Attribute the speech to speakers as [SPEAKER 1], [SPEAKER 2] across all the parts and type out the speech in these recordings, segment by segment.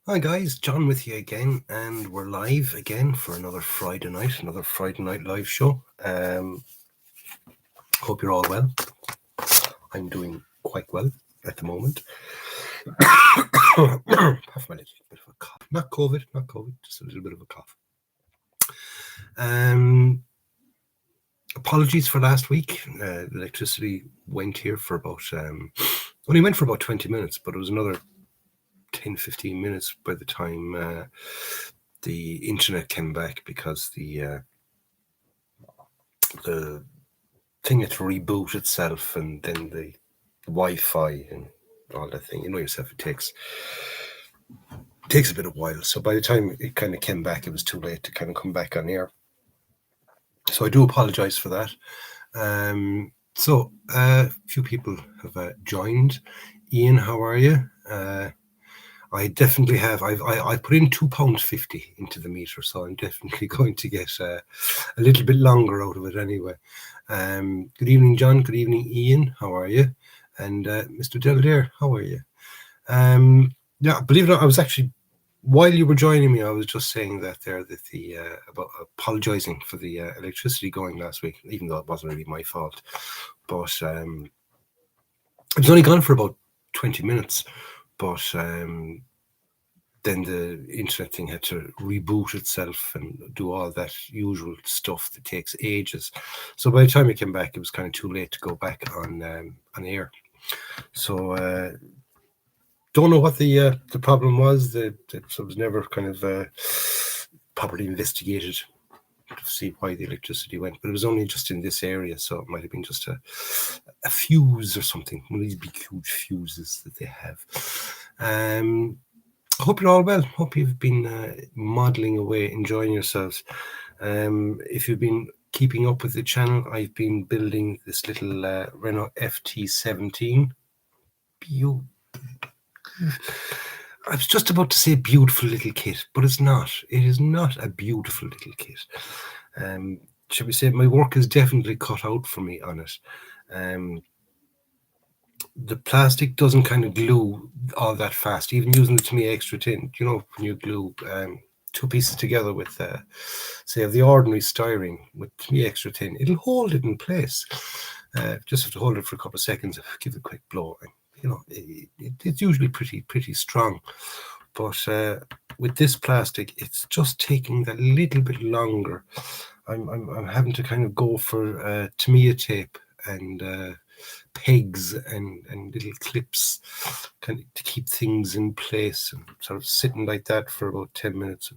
[SPEAKER 1] Hi guys, John with you again, and we're live again for another Friday night live show. Hope you're all well. I'm doing quite well at the moment. Apart from a little bit of a cough. Not COVID, just a little bit of a cough. Apologies for last week. Electricity went here for about, only went for about 20 minutes, but it was another 10-15 minutes by the time the internet came back, because the thing had to reboot itself, and then the Wi-Fi and all that thing. You know yourself, it takes a bit of while. So by the time it kind of came back, it was too late to kind of come back on air. So I do apologize for that. So a few people have joined. Ian, how are you? I definitely have. I put in £2.50 into the meter, so I'm definitely going to get a little bit longer out of it anyway. Good evening, John. Good evening, Ian. How are you? And Mr. Deldare, how are you? Yeah, believe it or not, I was actually, while you were joining me, I was just saying that there, that the about apologising for the electricity going last week, even though it wasn't really my fault. But it was only gone for about 20 minutes. But then the internet thing had to reboot itself and do all that usual stuff that takes ages. So by the time it came back, it was kind of too late to go back on air. So don't know what the problem was. That was never kind of properly investigated to see why the electricity went, but it was only just in this area, so it might have been just a fuse or something, one of these big huge fuses that they have. Hope you're all well. Hope you've been modelling away, enjoying yourselves. If you've been keeping up with the channel, I've been building this little Renault FT-17. I was just about to say beautiful little kit, but it's not. It is not a beautiful little kit. Shall we say my work is definitely cut out for me on it. The plastic doesn't kind of glue all that fast, even using the Tamiya Extra Tin. You know, when you glue two pieces together with, say, the ordinary styrene with Tamiya Extra Tin, it'll hold it in place. Just have to hold it for a couple of seconds, give it a quick blow. You know, it's usually pretty strong. But with this plastic, it's just taking that little bit longer. I'm having to kind of go for Tamiya tape and pegs and little clips kind of to keep things in place, and sort of sitting like that for about 10 minutes,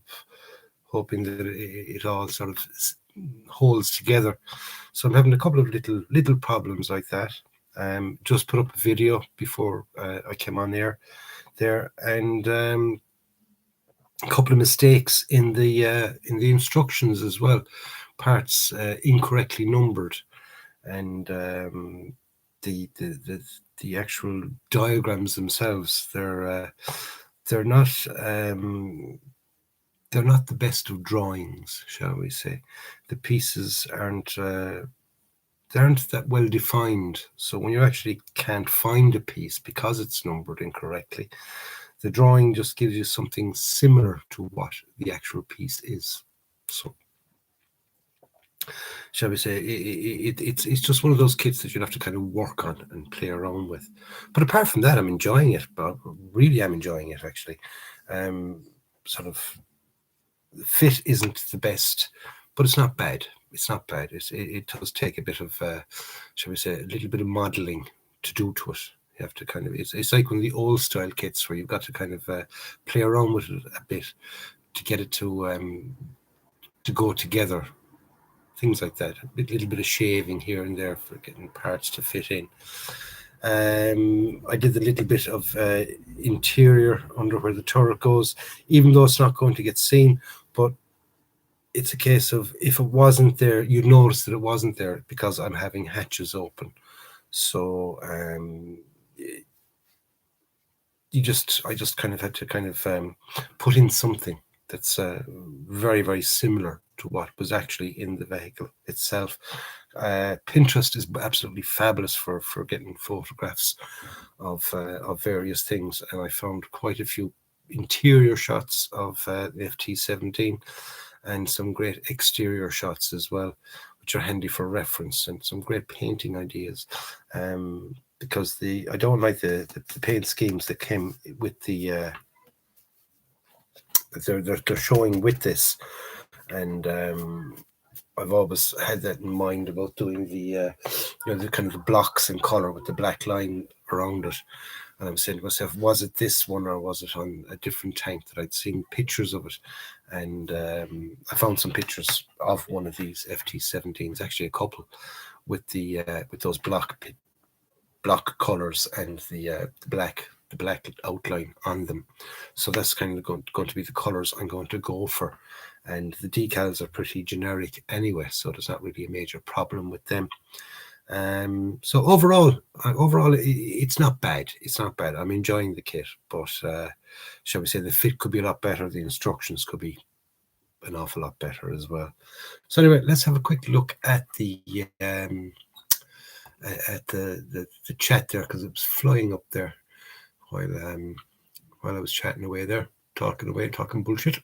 [SPEAKER 1] hoping that it all sort of holds together. So I'm having a couple of little problems like that. Just put up a video before I came on there, and a couple of mistakes in the instructions as well. Parts incorrectly numbered, and the actual diagrams themselves, they're not the best of drawings, shall we say. The pieces aren't that well defined. So when you actually can't find a piece because it's numbered incorrectly, the drawing just gives you something similar to what the actual piece is. So, shall we say, it's just one of those kits that you'll have to kind of work on and play around with. But apart from that, I'm enjoying it. But really, I'm enjoying it actually. Sort of, the fit isn't the best, but it's not bad. It's not bad. It does take a bit of, shall we say, a little bit of modelling to do to it. You have to kind of, it's like one of the old style kits where you've got to kind of play around with it a bit to get it to go together. Things like that. A little bit of shaving here and there for getting parts to fit in. I did a little bit of interior under where the turret goes, even though it's not going to get seen, but it's a case of, if it wasn't there, you'd notice that it wasn't there because I'm having hatches open. So I just kind of had to kind of put in something that's very, very similar to what was actually in the vehicle itself. Pinterest is absolutely fabulous for getting photographs of various things, and I found quite a few interior shots of the FT-17 and some great exterior shots as well, which are handy for reference, and some great painting ideas. Because I don't like the paint schemes that came with the they're showing with this, and I've always had that in mind about doing the the kind of the blocks in color with the black line around it. And I'm saying to myself, was it this one or was it on a different tank that I'd seen pictures of it? And I found some pictures of one of these FT-17s, actually a couple, with those block colors and the black outline on them. So that's kind of going to be the colors I'm going to go for. And the decals are pretty generic anyway, so there's not really a major problem with them. So overall, it's not bad. It's not bad. I'm enjoying the kit, but shall we say the fit could be a lot better. The instructions could be an awful lot better as well. So anyway, let's have a quick look at the chat there, because it was flying up there while I was chatting away there, talking bullshit.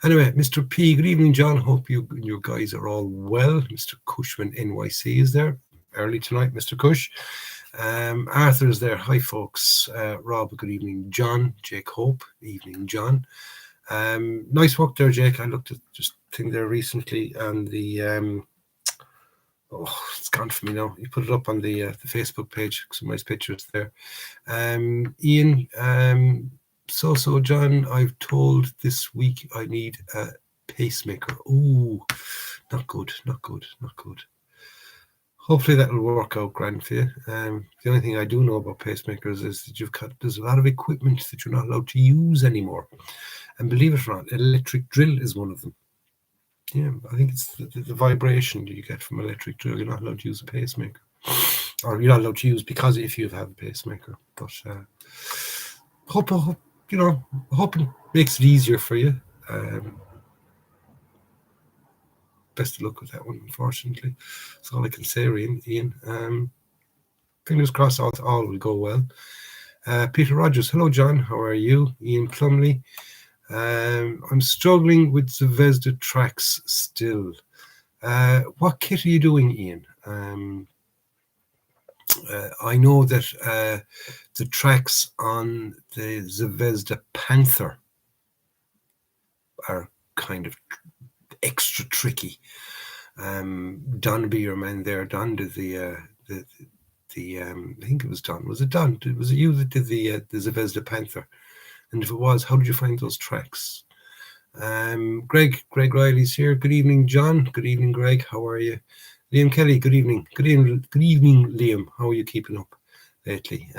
[SPEAKER 1] Anyway, Mr. P, good evening, John. Hope you guys are all well. Mr. Cushman NYC is there early tonight, Mr. Cush. Arthur is there. Hi, folks. Rob, good evening. John, Jake Hope, evening, John. Nice work there, Jake. I looked at this thing there recently, and the it's gone for me now. You put it up on the Facebook page. Some nice pictures there. Ian, so John, I've told this week I need a pacemaker. Ooh, not good. Hopefully that will work out grand for you. The only thing I do know about pacemakers is that there's a lot of equipment that you're not allowed to use anymore. And believe it or not, electric drill is one of them. Yeah, I think it's the vibration you get from electric drill. You're not allowed to use a pacemaker, or you're not allowed to use because if you have a pacemaker. But hope it makes it easier for you. Best of luck with that one. Unfortunately, that's all I can say, Ian. Fingers crossed, all will go well. Peter Rogers, hello, John. How are you? Ian Plumley. I'm struggling with Zvezda tracks still. What kit are you doing, Ian? I know that the tracks on the Zvezda Panther are kind of extra tricky. Don, be your man there. Don did the I think it was Don. Was it Don? Was it you that did the Zvezda Panther? And if it was, how did you find those tracks? Greg Riley's here. Good evening, John. Good evening, Greg. How are you? Liam Kelly, good evening. Good evening, Liam. How are you keeping up lately?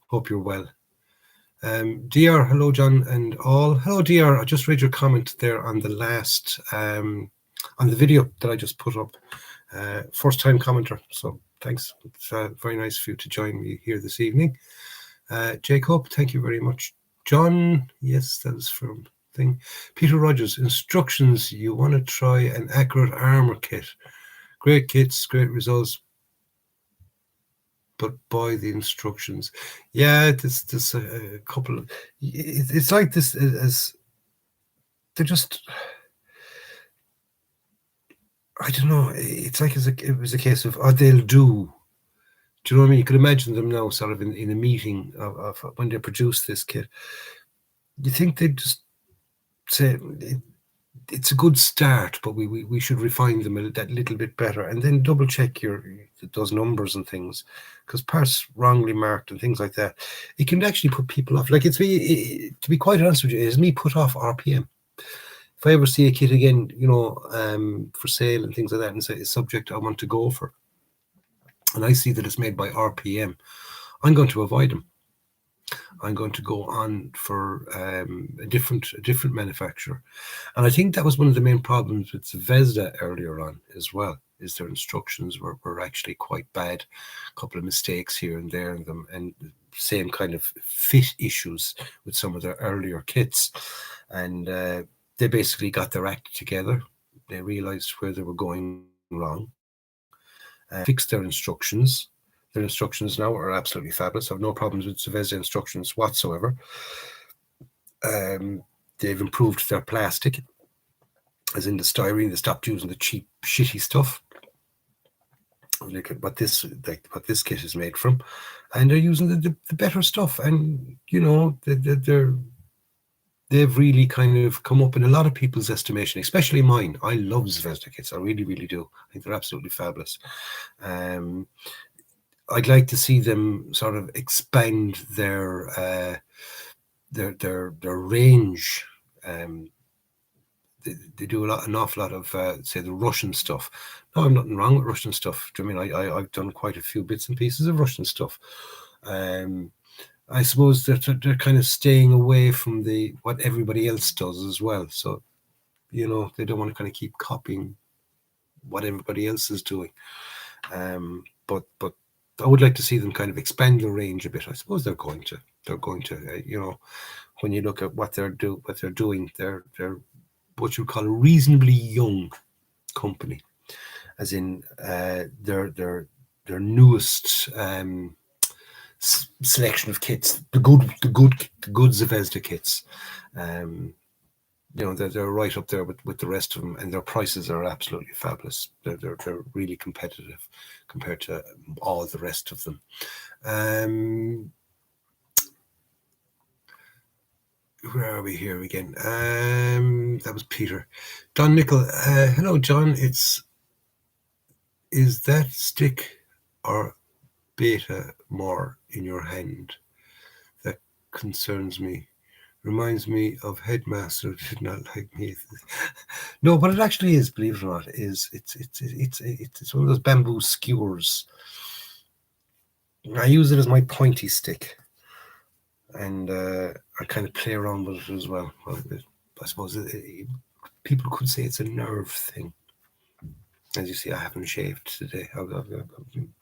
[SPEAKER 1] Hope you're well. DR, hello, John and all. Hello, DR. I just read your comment there on the last, on the video that I just put up. First time commenter, so thanks. It's very nice for you to join me here this evening. Jacob, thank you very much. John, yes, that was from thing. Peter Rogers, instructions. You want to try an accurate armor kit. Great kits, great results, but buy the instructions. Yeah, there's a couple of. It's like this as they're just. I don't know. It's like it was a case of they'll do. Do you know what I mean? You could imagine them now, sort of in a meeting of when they produce this kit. You think they'd just say it's a good start, but we should refine them that little bit better, and then double check those numbers and things, because parts wrongly marked and things like that, it can actually put people off. Like to be quite honest with you, it's me put off RPM. If I ever see a kit again, for sale and things like that, and say it's subject I want to go for, and I see that it's made by RPM, I'm going to avoid them. I'm going to go on for a different manufacturer. And I think that was one of the main problems with Zvezda earlier on as well, is their instructions were actually quite bad. A couple of mistakes here and there in them, and same kind of fit issues with some of their earlier kits. And they basically got their act together. They realized where they were going wrong, fixed their instructions. Their instructions now are absolutely fabulous. I have no problems with Zvezda instructions whatsoever. They've improved their plastic, as in the styrene. They stopped using the cheap, shitty stuff. Look at what this kit is made from, and they're using the better stuff. And they've really kind of come up in a lot of people's estimation, especially mine. I love Zvezda kits. I really, really do. I think they're absolutely fabulous. I'd like to see them sort of expand their range. They do an awful lot of say the Russian stuff. No, I'm nothing wrong with Russian stuff. I mean, I've done quite a few bits and pieces of Russian stuff. I suppose they're kind of staying away from what everybody else does as well. So, they don't want to kind of keep copying what everybody else is doing. But I would like to see them kind of expand the range a bit. I suppose they're going to. When you look at what they're doing, they're what you call a reasonably young company, as in their newest selection of kits, the good Zvezda kits. They're right up there with the rest of them, and their prices are absolutely fabulous. They're really competitive compared to all the rest of them. Where are we here again? That was Peter. Don Nickel. Hello, John. Is that stick or beta more in your hand? That concerns me. Reminds me of Headmaster who did not like me. No, what it actually is, believe it or not, is it's one of those bamboo skewers. I use it as my pointy stick, and I kind of play around with it as well. I suppose people could say it's a nerve thing. As you see, I haven't shaved today. I'm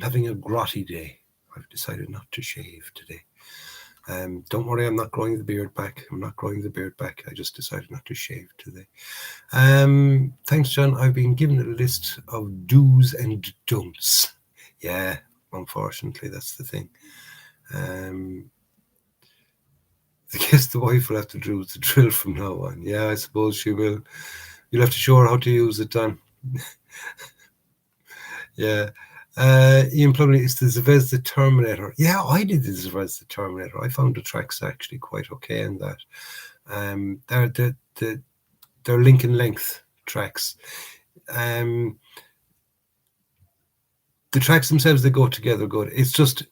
[SPEAKER 1] having a grotty day. I've decided not to shave today. Don't worry, I'm not growing the beard back. I just decided not to shave today. Thanks, John. I've been given a list of do's and don'ts. Yeah, unfortunately, that's the thing. I guess the wife will have to do the drill from now on. Yeah, I suppose she will. You'll have to show her how to use it, Don. Yeah. Ian Plumley, it's the Zvezda Terminator. Yeah, I did the Zvezda Terminator. I found the tracks actually quite okay in that. They're link and length tracks. The tracks themselves, they go together good. It's just,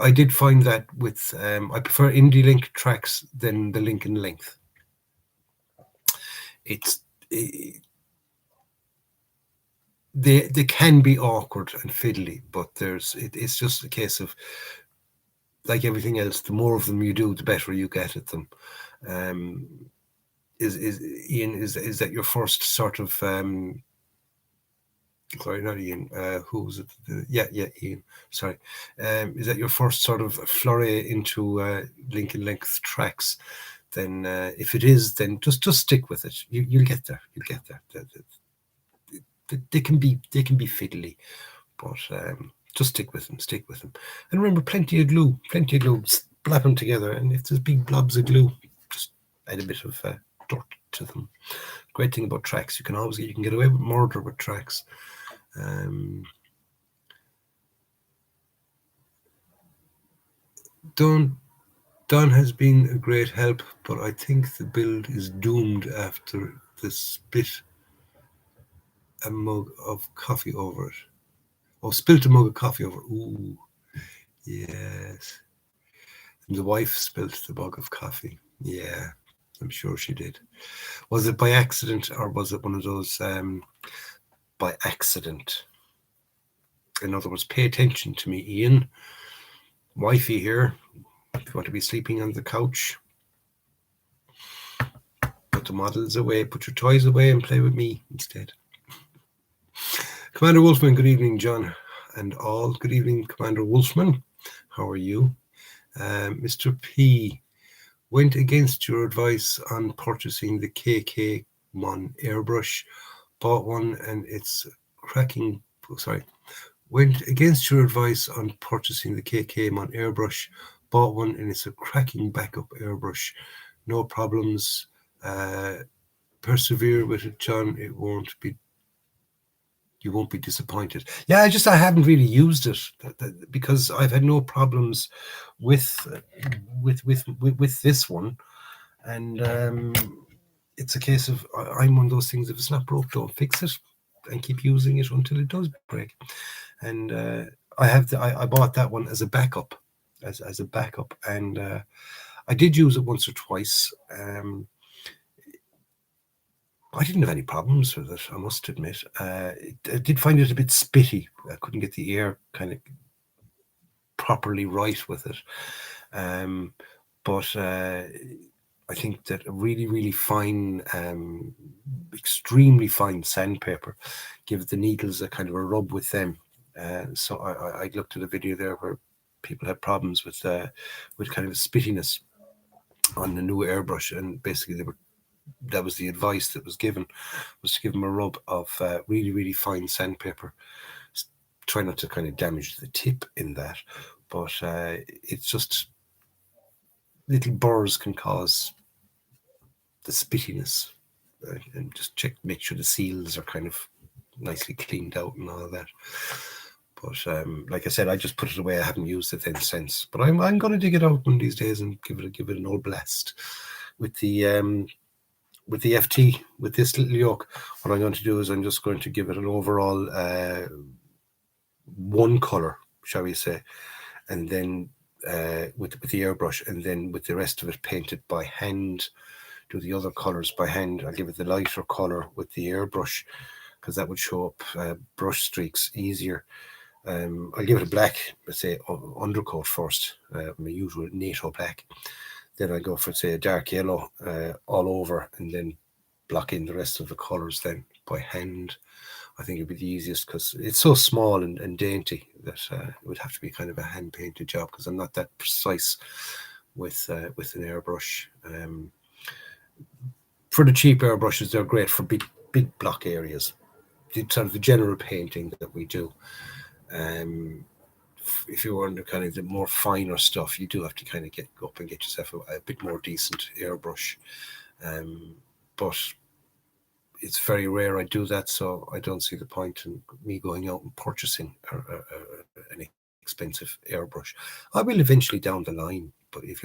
[SPEAKER 1] I did find that with, I prefer indie link tracks than the link and length. They can be awkward and fiddly, but it's just a case of, like everything else, the more of them you do, the better you get at them. Ian, is that your first sort of sorry, not Ian, who was it? Yeah, Ian, sorry. Is that your first sort of flurry into link and length tracks? Then if it is, then just stick with it. You'll get there. They can be fiddly, but just stick with them. And remember, plenty of glue, slap them together, and if there's big blobs of glue, just add a bit of dirt to them. Great thing about tracks, you can get away with murder with tracks. Don has been a great help, but I think the build is doomed after the spit a mug of coffee over it. Oh, spilt a mug of coffee over it. Ooh, yes. And the wife spilt the mug of coffee. Yeah, I'm sure she did. Was it by accident, or was it one of those by accident? In other words, pay attention to me, Ian. Wifey here. If you want to be sleeping on the couch, put the models away, put your toys away, and play with me instead. Commander Wolfman, good evening, John and all. Good evening, Commander Wolfman. How are you? Mr. P went against your advice on purchasing the KK Mon airbrush. Bought one and it's cracking. Sorry. Went against your advice on purchasing the KK Mon airbrush. bought one, and it's a cracking backup airbrush. No problems. Persevere with it, John. You won't be disappointed. Yeah, I haven't really used it because I've had no problems with this one, and it's a case of I'm one of those things. If it's not broke, don't fix it, and keep using it until it does break. And I bought that one as a backup, as a backup, and I did use it once or twice. I didn't have any problems with it, I must admit. I did find it a bit spitty. I couldn't get the air kind of properly right with it. But I think that a really, really fine, extremely fine sandpaper, give the needles a kind of a rub with them. So I looked at a video there where people had problems with kind of spittiness on the new airbrush, and basically that was the advice that was given, was to give them a rub of really, really fine sandpaper. Try not to kind of damage the tip in that, but it's just little burrs can cause the spittiness, and just make sure the seals are kind of nicely cleaned out and all of that. But like I said, I just put it away. I haven't used it then since. But I'm going to dig it out one of these days and give it an old blast with the FT, with this little yoke. What I'm going to do is I'm just going to give it an overall one color, shall we say, and then with the airbrush, and then with the rest of it painted by hand. Do the other colors by hand. I'll give it the lighter color with the airbrush, because that would show up brush streaks easier. I'll give it a black, let's say, undercoat first, my usual NATO black. Then I go for, say, a dark yellow all over, and then block in the rest of the colors then by hand. I think it'd be the easiest, because it's so small and dainty that it would have to be kind of a hand painted job, because I'm not that precise with an airbrush. For the cheap airbrushes, they're great for big block areas. Sort of the general painting that we do. If you were under kind of the more finer stuff, you do have to kind of get up and get yourself a bit more decent airbrush. But it's very rare I do that, so I don't see the point in me going out and purchasing an expensive airbrush. I will eventually down the line, but if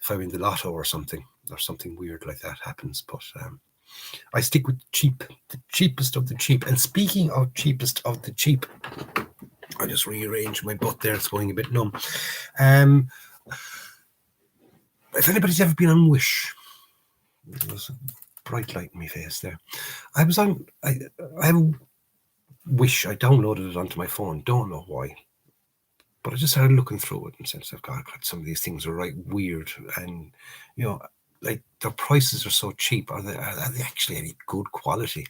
[SPEAKER 1] I'm in the lotto or something weird like that happens, but I stick with the cheapest of the cheap. And speaking of cheapest of the cheap, I just rearranged my butt there. It's going a bit numb. If anybody's ever been on Wish, there's a bright light in my face there. I have a Wish. I downloaded it onto my phone. Don't know why. But I just started looking through it and said, God, some of these things are right weird. And, like, their prices are so cheap. Are they actually any good quality?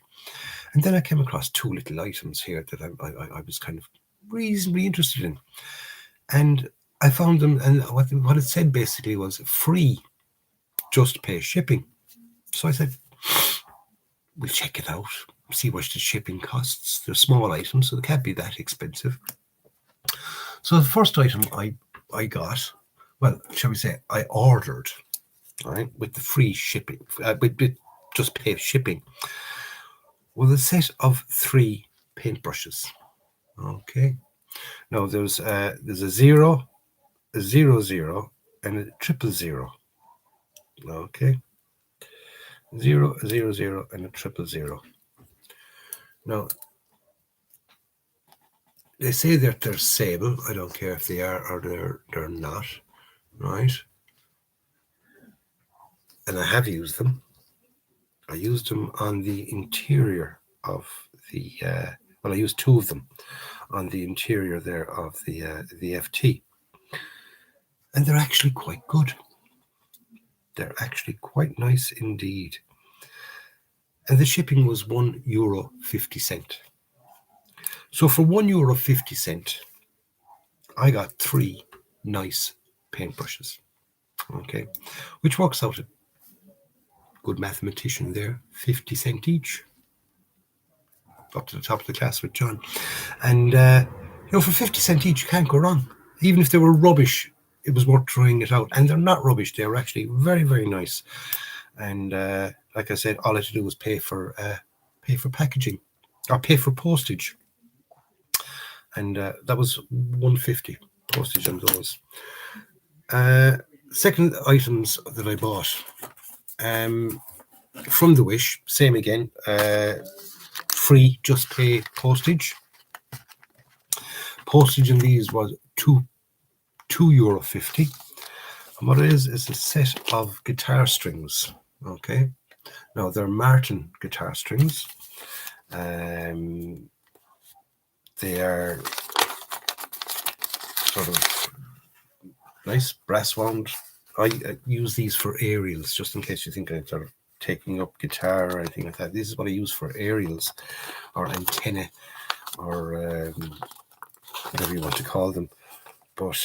[SPEAKER 1] And then I came across two little items here that I was kind of reasonably interested in. And I found them, and what it said basically was free, just pay shipping. So I said, we'll check it out, see what the shipping costs. They're small items, so they can't be that expensive. So the first item I got, well, shall we say, I ordered, right, with the free shipping, with just pay shipping, was a set of 3 paintbrushes. Okay. Now there's a 0, a 00, and a 000. Okay. 0, 00, and a 000. Now, they say that they're sable. I don't care if they are or they're not, right? And I have used them. I used them on the interior of the. I used 2 of them on the interior there of the FT, and they're actually quite good. They're actually quite nice indeed. And the shipping was €1.50. So for €1.50, I got 3 nice paintbrushes. Okay, which works out a good mathematician there, 50 cents each. Up to the top of the class with John. And for 50 cents each, you can't go wrong. even if they were rubbish, it was worth trying it out. And they're not rubbish; they're actually very, very nice. And like I said, all I had to do was pay for packaging, or pay for postage, and that was £1.50 postage on those. Second items that I bought from the Wish, same again, free, just pay postage. Postage in these was €2.50. And what it is a set of guitar strings. Okay, now they're Martin guitar strings. They are sort of nice brass wound. I use these for aerials, just in case you think I'm sort of taking up guitar or anything like that. This is what I use for aerials, or antenna, or whatever you want to call them. But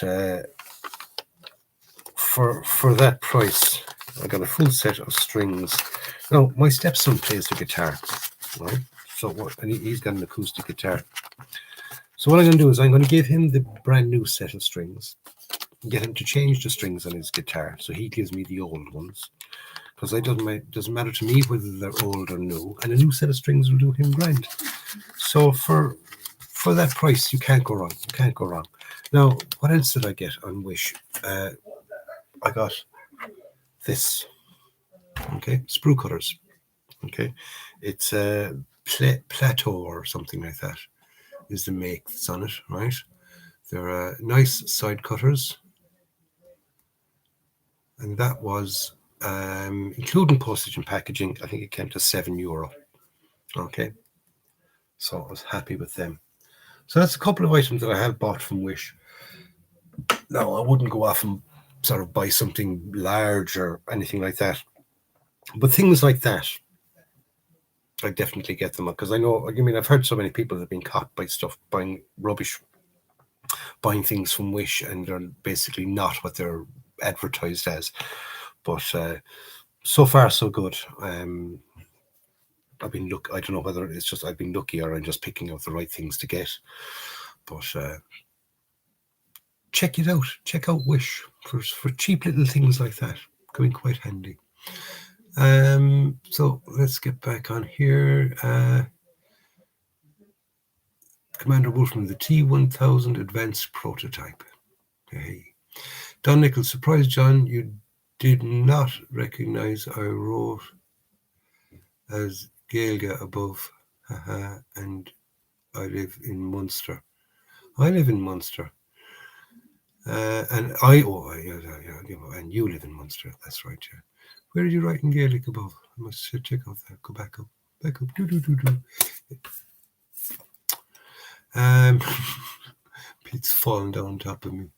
[SPEAKER 1] for that price, I got a full set of strings. Now, my stepson plays the guitar, right? So and he's got an acoustic guitar. So what I'm going to do is I'm going to give him the brand new set of strings, get him to change the strings on his guitar. So he gives me the old ones, because it doesn't matter to me whether they're old or new, and a new set of strings will do him grand. So for that price, you can't go wrong. You can't go wrong. Now, what else did I get on Wish? I got this. Okay, sprue cutters. Okay, it's a Plateau or something like that is the make that's on it, right? They're nice side cutters, and that was including postage and packaging. I think it came to €7. Okay, so I was happy with them. So that's a couple of items that I have bought from Wish. Now, I wouldn't go off and sort of buy something large or anything like that, but things like that, I definitely get them, because I know, I've heard so many people that have been caught by stuff, buying rubbish, buying things from Wish, and they're basically not what they're advertised as. But so far, so good. I've been I don't know whether it's just I've been lucky or I'm just picking out the right things to get. But check it out. Check out Wish for cheap little things like that. Going quite handy. So let's get back on here. Commander Wolfman, the T-1000 advanced prototype. Hey. Don Nichols, surprised John, you did not recognize I wrote as Gaelga above. Haha, and I live in Munster. I live in Munster. And and you live in Munster. That's right, yeah. Where did you write in Gaelic above? I must check out that. Go back up. Back up. Do. Pete's falling down top of me.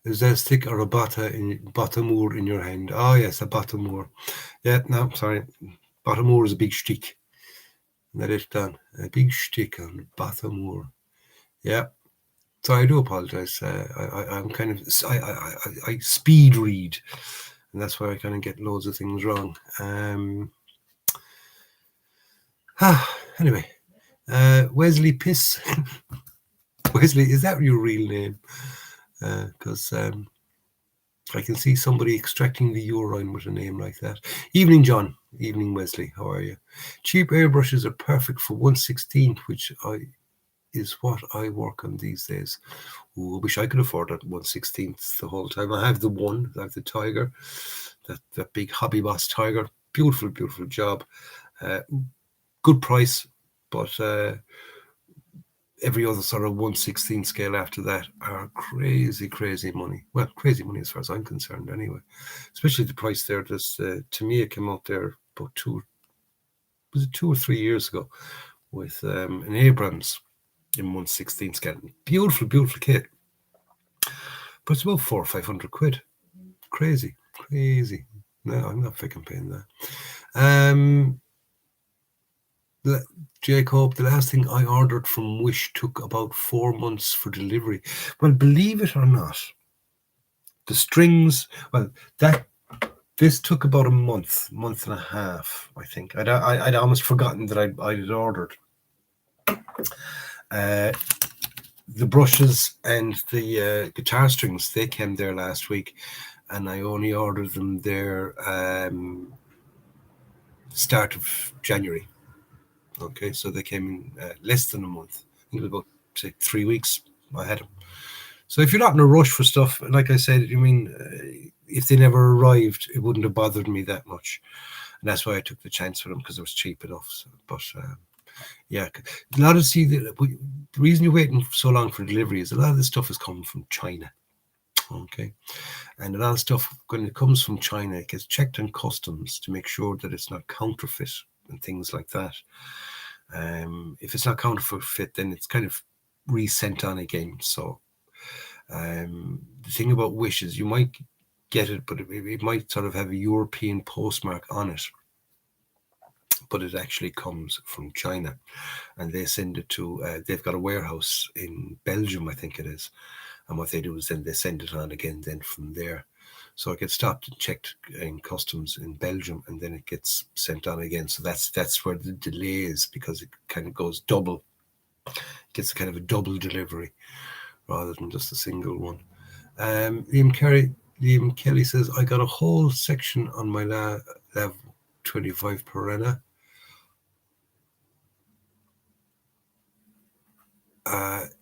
[SPEAKER 1] Is that a stick or a bottomore in your hand? Oh, yes, a bottomore. Yeah, no, sorry. Bottomore is a big stick. Let it down. A big stick on bottomore. Yeah. So I do apologize. I'm kind of I speed read, and that's why I kind of get loads of things wrong. Anyway, Wesley Piss. Wesley, is that your real name? Because I can see somebody extracting the urine with a name like that. Evening, John. Evening, Wesley. How are you? Cheap airbrushes are perfect for 1/16, which is what I work on these days. Ooh, I wish I could afford that 1/16 the whole time. I have I have the Tiger, that big Hobby Boss Tiger. Beautiful, beautiful job. Good price, but every other sort of 1/16 scale after that are crazy, crazy money. Well, crazy money as far as I'm concerned anyway. Especially the price there. To me, it came out there about 2 or 3 years ago with an Abrams in 1/16 scale. Beautiful, beautiful kit. But it's about 400 or 500 quid. Crazy, crazy. No, I'm not fucking paying that. Jacob, the last thing I ordered from Wish took about 4 months for delivery. Well, believe it or not, the strings, this took about a month and a half, I think. I'd almost forgotten that I'd ordered. Uh, the brushes and the guitar strings, they came there last week, and I only ordered them there start of January. Okay, so they came in less than a month. I think it was about, say, 3 weeks I had them. So if you're not in a rush for stuff, like I said, I mean, if they never arrived, it wouldn't have bothered me that much. And that's why I took the chance for them, because it was cheap enough. So, but yeah, a lot of the reason you're waiting so long for delivery is a lot of this stuff is coming from China. Okay, and a lot of stuff, when it comes from China, it gets checked in customs to make sure that it's not counterfeit and things like that. If it's not counterfeit, then it's kind of resent on again. So the thing about Wish is you might get it, but it might sort of have a European postmark on it, but it actually comes from China, and they send it to. They've got a warehouse in Belgium, I think it is, and what they do is then they send it on again. Then from there, so it gets stopped and checked in customs in Belgium, and then it gets sent on again. So that's where the delay is, because it kind of goes double. It gets kind of a double delivery rather than just a single one. Liam Kelly says, I got a whole section on my Lav 25 Piranha.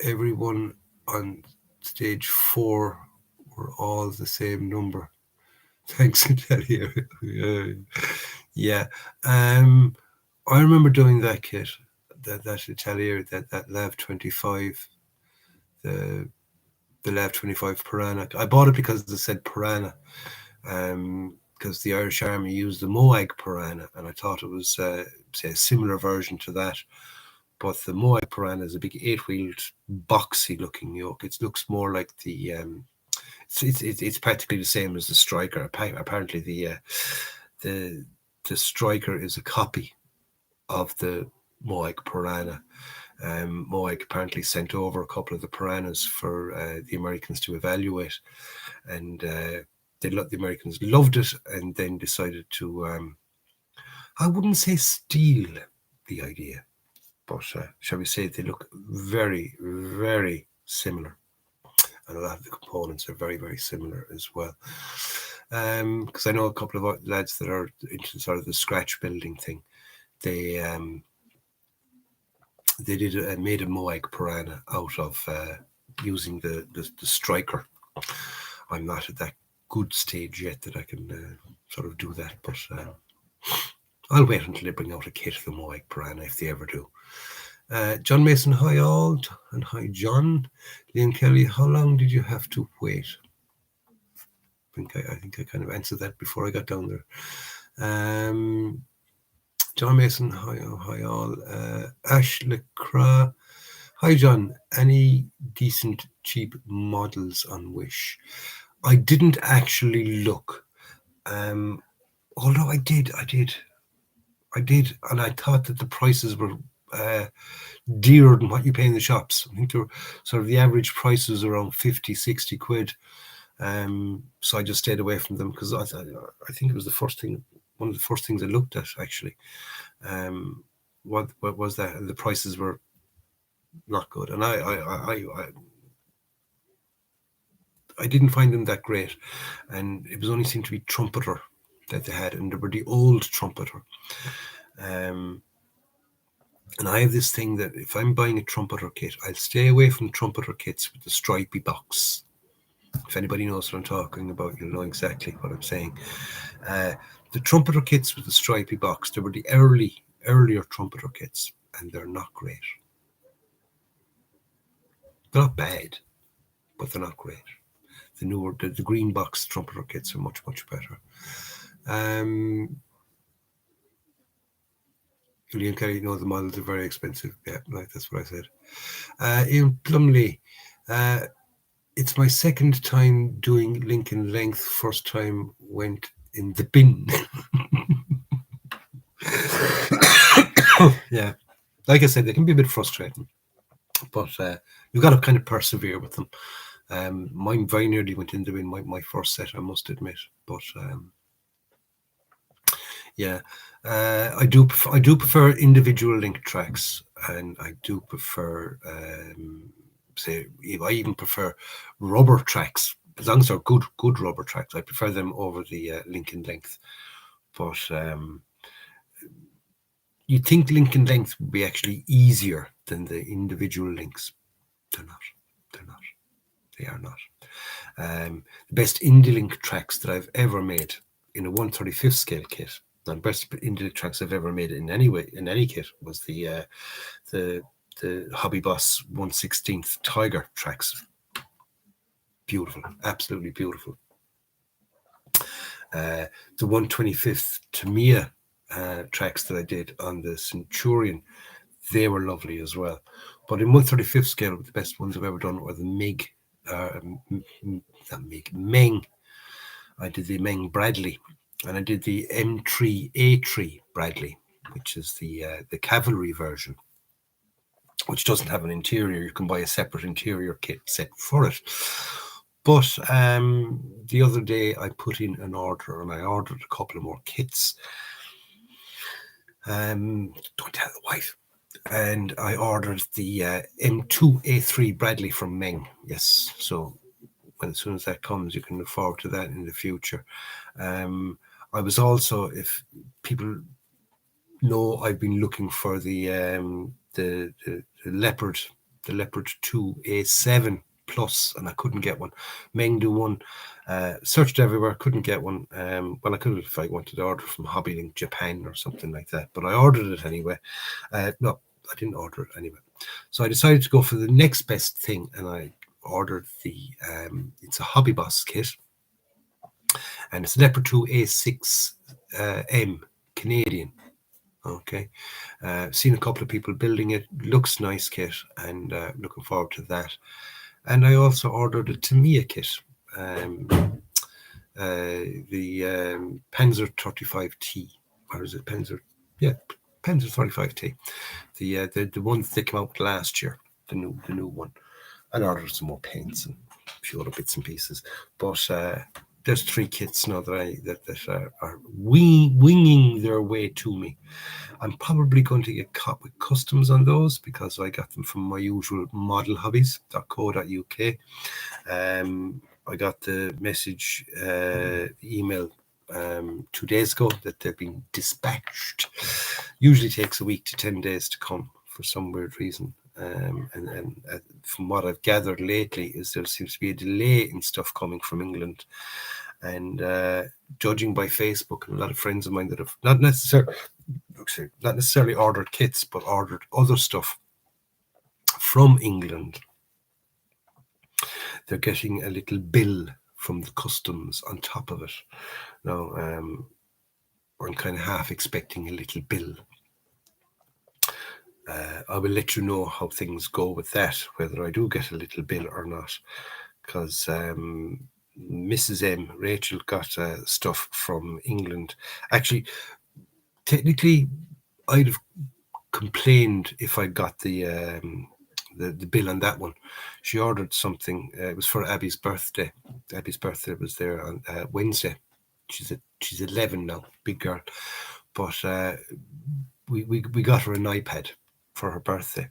[SPEAKER 1] Everyone on stage 4 were all the same number. Thanks, Kelly. Yeah. I remember doing that kit, that Atelier, that Lav 25, the Lav 25 Piranha. I bought it because it said Piranha, because the Irish Army used the Moag Piranha, and I thought it was say a similar version to that. But the Moag Piranha is a big 8-wheeled, boxy looking yoke. It looks more like the it's practically the same as the Striker. Apparently the Striker is a copy of the Moag Piranha. Moag apparently sent over a couple of the Piranhas for the Americans to evaluate, and the Americans loved it, and then decided to I wouldn't say steal the idea, but shall we say they look very, very similar, and a lot of the components are very, very similar as well. Because I know a couple of lads that are into sort of the scratch building thing. They made a Moag Piranha out of using the Striker. I'm not at that good stage yet that I can sort of do that, but I'll wait until they bring out a kit of the Moag Piranha, if they ever do. John Mason, hi all, and hi John. Liam Kelly, how long did you have to wait? I think I kind of answered that before I got down there. John Mason, hi all. Ash LeCras, hi John. Any decent cheap models on Wish? I didn't actually look, although I did, and I thought that the prices were dearer than what you pay in the shops. I think they were sort of the average prices around 50, 60 quid. So I just stayed away from them, because I think it was one of the first things I looked at, actually. What was that? And the prices were not good, and I didn't find them that great, and it was only seemed to be Trumpeter that they had, and they were the old Trumpeter. And I have this thing that if I'm buying a Trumpeter kit, I'll stay away from Trumpeter kits with the stripy box. If anybody knows what I'm talking about, you'll know exactly what I'm saying. The Trumpeter kits with the stripy box, they were the earlier Trumpeter kits, and they're not great. They're not bad, but they're not great. The newer, the green box Trumpeter kits are much, much better. Julian Kelly, the models are very expensive. Yeah, like that's what I said. Ian Plumley, it's my second time doing Lincoln Length. First time went in the bin. Yeah, like I said, they can be a bit frustrating, but you've got to kind of persevere with them. Mine very nearly went in the bin, my first set, I must admit, but yeah, I do prefer individual link tracks. and I do prefer, I even prefer rubber tracks. As long as they're good rubber tracks, I prefer them over the Lincoln Length. But you'd think Lincoln Length would be actually easier than the individual links. They're not. They're not. They are not. The best Indie-Link tracks that I've ever made in a 1/35th scale kit, and best Indie-Link tracks I've ever made in any kit, was the Hobby Boss 1/16th Tiger tracks. Beautiful, absolutely beautiful. The 1/25th Tamiya tracks that I did on the Centurion, they were lovely as well. But in 1/35th scale, the best ones I've ever done were the MiG, not MiG, Meng. I did the Meng Bradley, and I did the M3A3 Bradley, which is the cavalry version, which doesn't have an interior. You can buy a separate interior kit set for it. But the other day I put in an order, and I ordered a couple of more kits. Don't tell the wife. And I ordered the M2A3 Bradley from Meng. Yes, so as soon as that comes, you can look forward to that in the future. I was also, if people know, I've been looking for the Leopard 2A7 Plus, and I couldn't get one. Meng do one. Searched everywhere, couldn't get one. Well, I could if I wanted to order from Hobbylink Japan or something like that, but I ordered it anyway. No, I didn't order it anyway. So I decided to go for the next best thing, and I ordered the it's a Hobby Boss kit, and it's Leopard 2 A6 M Canadian. Okay, seen a couple of people building it. Looks nice kit, and looking forward to that. And I also ordered a Tamiya kit, the Panzer 35T, or is it Panzer? Yeah, Panzer 35T. The ones that came out last year, the new one. I ordered some more paints and a few other bits and pieces. But there's 3 kits now that are winging their way to me. I'm probably going to get caught with customs on those because I got them from my usual modelhobbies.co.uk. I got the message, email 2 days ago that they've been dispatched. Usually takes a week to 10 days to come for some weird reason. And from what I've gathered lately is there seems to be a delay in stuff coming from England. And judging by Facebook and a lot of friends of mine that have not necessarily ordered kits, but ordered other stuff from England, they're getting a little bill from the customs on top of it. Now, I'm kind of half expecting a little bill. I will let you know how things go with that, whether I do get a little bill or not, because Mrs. M, Rachel, got stuff from England. Actually, technically, I'd have complained if I got the bill on that one. She ordered something. It was for Abby's birthday. Abby's birthday was there on Wednesday. She's 11 now, big girl. But we got her an iPad for her birthday,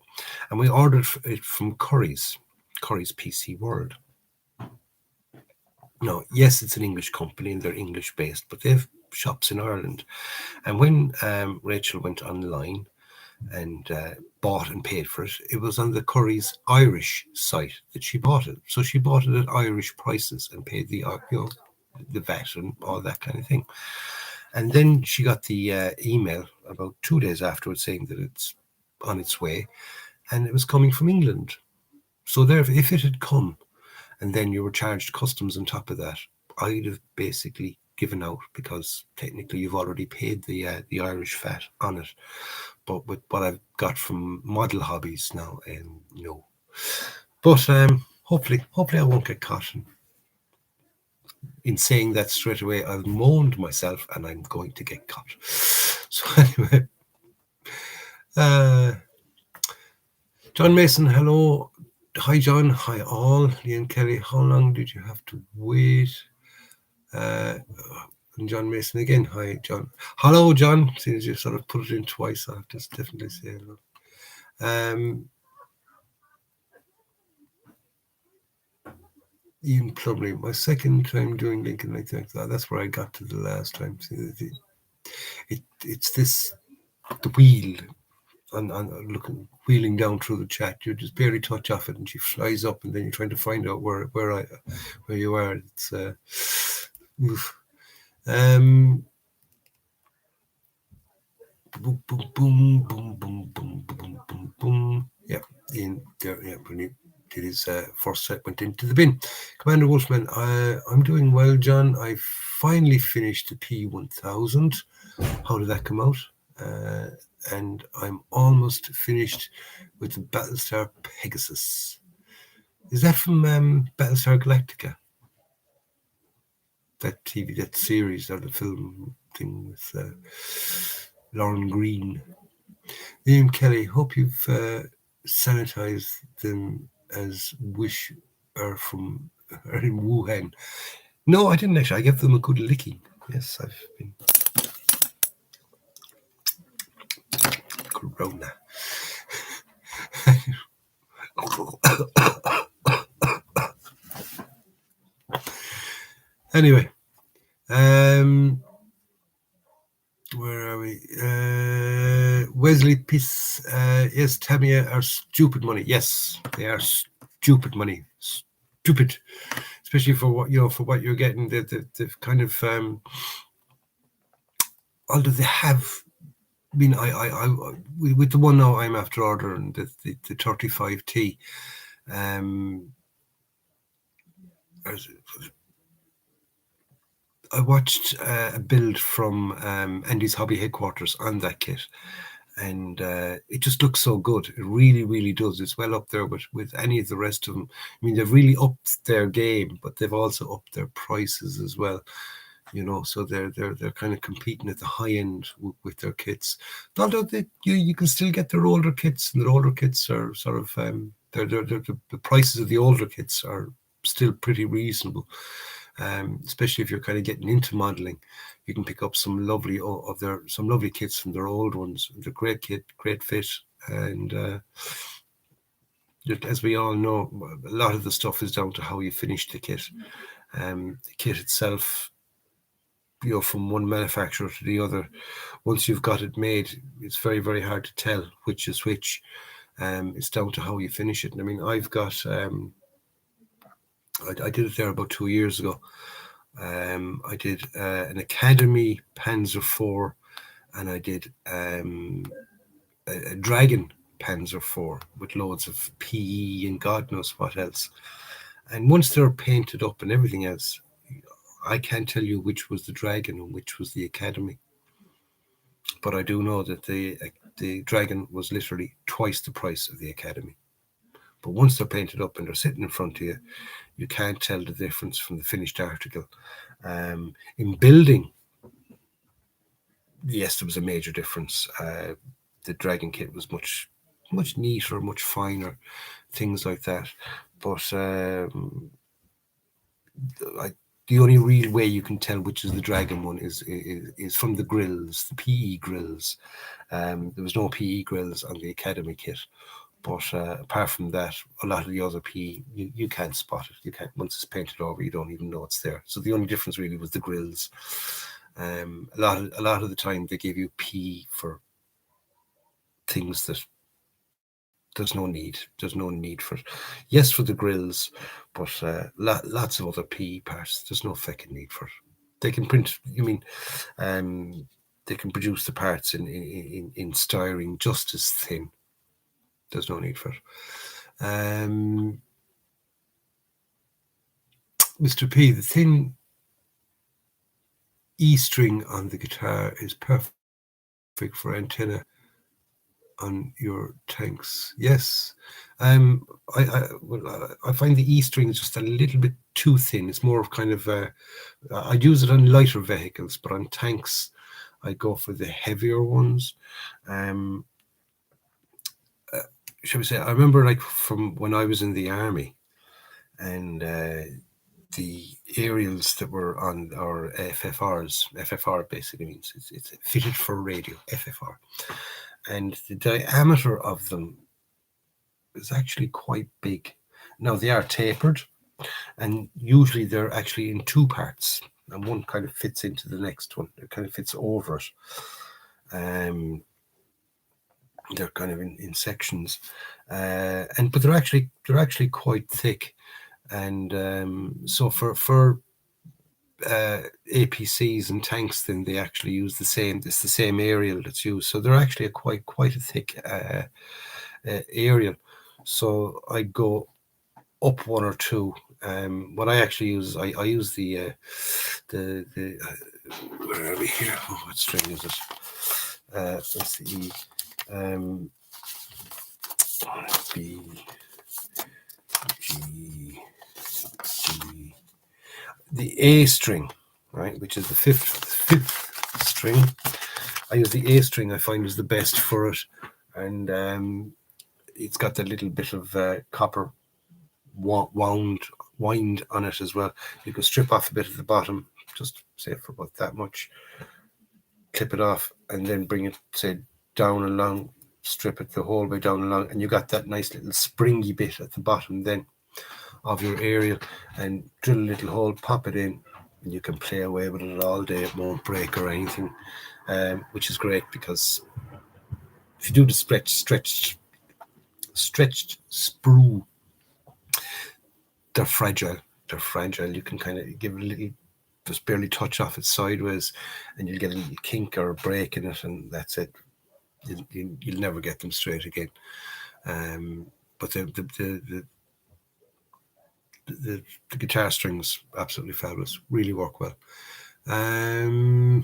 [SPEAKER 1] and we ordered it from Curry's PC World. No, yes, it's an English company and they're English based, but they have shops in Ireland. And when Rachel went online and bought and paid for it, it was on the Curry's Irish site that she bought it. So she bought it at Irish prices and paid the VAT and all that kind of thing. And then she got the email about 2 days afterwards saying that it's on its way, and it was coming from England. So there, if it had come and then you were charged customs on top of that, I'd have basically given out, because technically you've already paid the Irish VAT on it. But with what I've got from Model Hobbies now, no. But hopefully I won't get caught. In saying that straight away, I've moaned myself and I'm going to get caught. So anyway, John Mason, hello. Hi, John. Hi, all. Liam Kelly, how long did you have to wait? And John Mason again. Hi, John. Hello, John. Since you sort of put it in twice, I'll just definitely say hello. Even plumbing. My second time doing Lincoln, I think that's where I got to the last time. See, it's this the wheel and looking wheeling down through the chat. You just barely touch off it, and she flies up, and then you're trying to find out where you are. It's oof. Boom, boom, boom, boom, boom, boom, boom, boom, boom. Yeah, in there. Yeah, when he did his first set, went into the bin. Commander Wolfman, I'm doing well, John. I finally finished the P1000. How did that come out? And I'm almost finished with the Battlestar Pegasus. Is that from Battlestar Galactica? That TV, that series, or the film thing with Lauren Green. Liam Kelly, hope you've sanitized them as Wish are in Wuhan. No, I didn't actually. I gave them a good licking. Yes, I've been Corona. Anyway, where are we? Wesley Peace. Yes, Tamiya are stupid money. Yes, they are stupid money. Stupid, especially for what you're getting. The kind of although they have. I mean, I with the one now I'm after ordering the 35T. I watched a build from Andy's Hobby Headquarters on that kit, and it just looks so good. It really, really does. It's well up there with any of the rest of them. I mean, they've really upped their game, but they've also upped their prices as well. So they're kind of competing at the high end with their kits. Although you can still get their older kits, and their older kits are sort of the prices of the older kits are still pretty reasonable. Especially if you're kind of getting into modeling, you can pick up some lovely kits from their old ones. They're great kit, great fit, and as we all know, a lot of the stuff is down to how you finish the kit. The kit itself, from one manufacturer to the other, once you've got it made, it's very, very hard to tell which is which. It's down to how you finish it. And I mean, I've got I did it there about 2 years ago. I did an Academy Panzer IV, and I did a Dragon Panzer IV with loads of PE and God knows what else. And once they're painted up and everything else, I can't tell you which was the Dragon and which was the Academy. But I do know that the Dragon was literally twice the price of the Academy. But once they're painted up and they're sitting in front of you, you can't tell the difference from the finished article. In building, yes, there was a major difference. The Dragon kit was much neater, much finer, things like that. But the only real way you can tell which is the Dragon one is from the grills, the PE grills. There was no PE grills on the Academy kit. But apart from that, a lot of the other PE, you can't spot it. You can't. Once it's painted over, you don't even know it's there. So the only difference really was the grills. A lot of the time they give you PE for things that there's no need. There's no need for it. Yes, for the grills, but lots of other PE parts. There's no fucking need for it. They can print. They can produce the parts in styrene just as thin. There's no need for it. Mr. P, the thin E string on the guitar is perfect for antenna on your tanks. Yes. I find the E string is just a little bit too thin. It's more of kind of I'd use it on lighter vehicles, but on tanks I go for the heavier ones. Shall we say, I remember like from when I was in the army, and the aerials that were on our FFRs. FFR basically means it's fitted for radio, FFR. And the diameter of them is actually quite big. Now they are tapered, and usually they're actually in two parts, and one kind of fits into the next one. It kind of fits over it. They're kind of in sections, but they're actually quite thick, and so for APCs and tanks, then they actually use the same. It's the same aerial that's used, so they're actually quite a thick aerial. So I go up one or two. What I actually use, I use the where are we here? Oh, what string is it? Let's see. B G G. The A string, right, which is the fifth string. I use the A string. I find is the best for it, and it's got that little bit of copper wind on it as well. You can strip off a bit at the bottom, just say for about that much, clip it off, and then bring it, say, down along, strip it the whole way down along, and you got that nice little springy bit at the bottom then of your aerial, and drill a little hole, pop it in, and you can play away with it all day. It won't break or anything, which is great, because if you do the stretched sprue, they're fragile. They're fragile. You can kind of give it a little, just barely touch off it sideways, and you'll get a little kink or a break in it, and that's it. You'll never get them straight again. But the guitar strings, absolutely fabulous. Really work well. I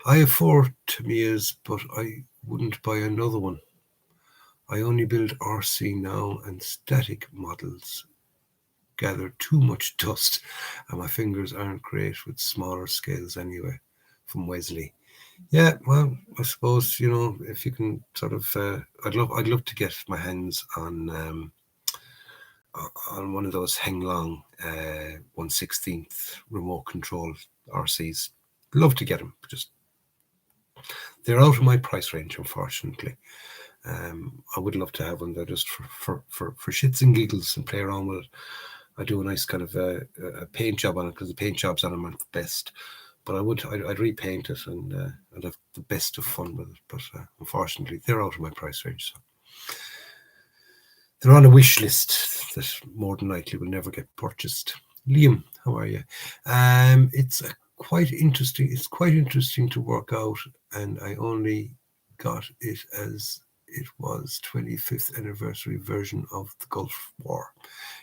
[SPEAKER 1] have 4 Tamiya's, but I wouldn't buy another one. I only build RC now, and static models gather too much dust, and my fingers aren't great with smaller scales anyway. From Wesley. Yeah, well, I suppose, if you can sort of, I'd love to get my hands on one of those Heng Long 1/16 remote control RCs. Love to get them. Just they're out of my price range, unfortunately. I would love to have one there just for shits and giggles and play around with it. I do a nice kind of a paint job on it, because the paint jobs on them aren't the best. But I'd repaint it, and I'd have the best of fun with it. But unfortunately, they're out of my price range. So they're on a wish list that more than likely will never get purchased. Liam, how are you? It's quite interesting. It's quite interesting to work out, and I only got it as it was 25th anniversary version of the Gulf War.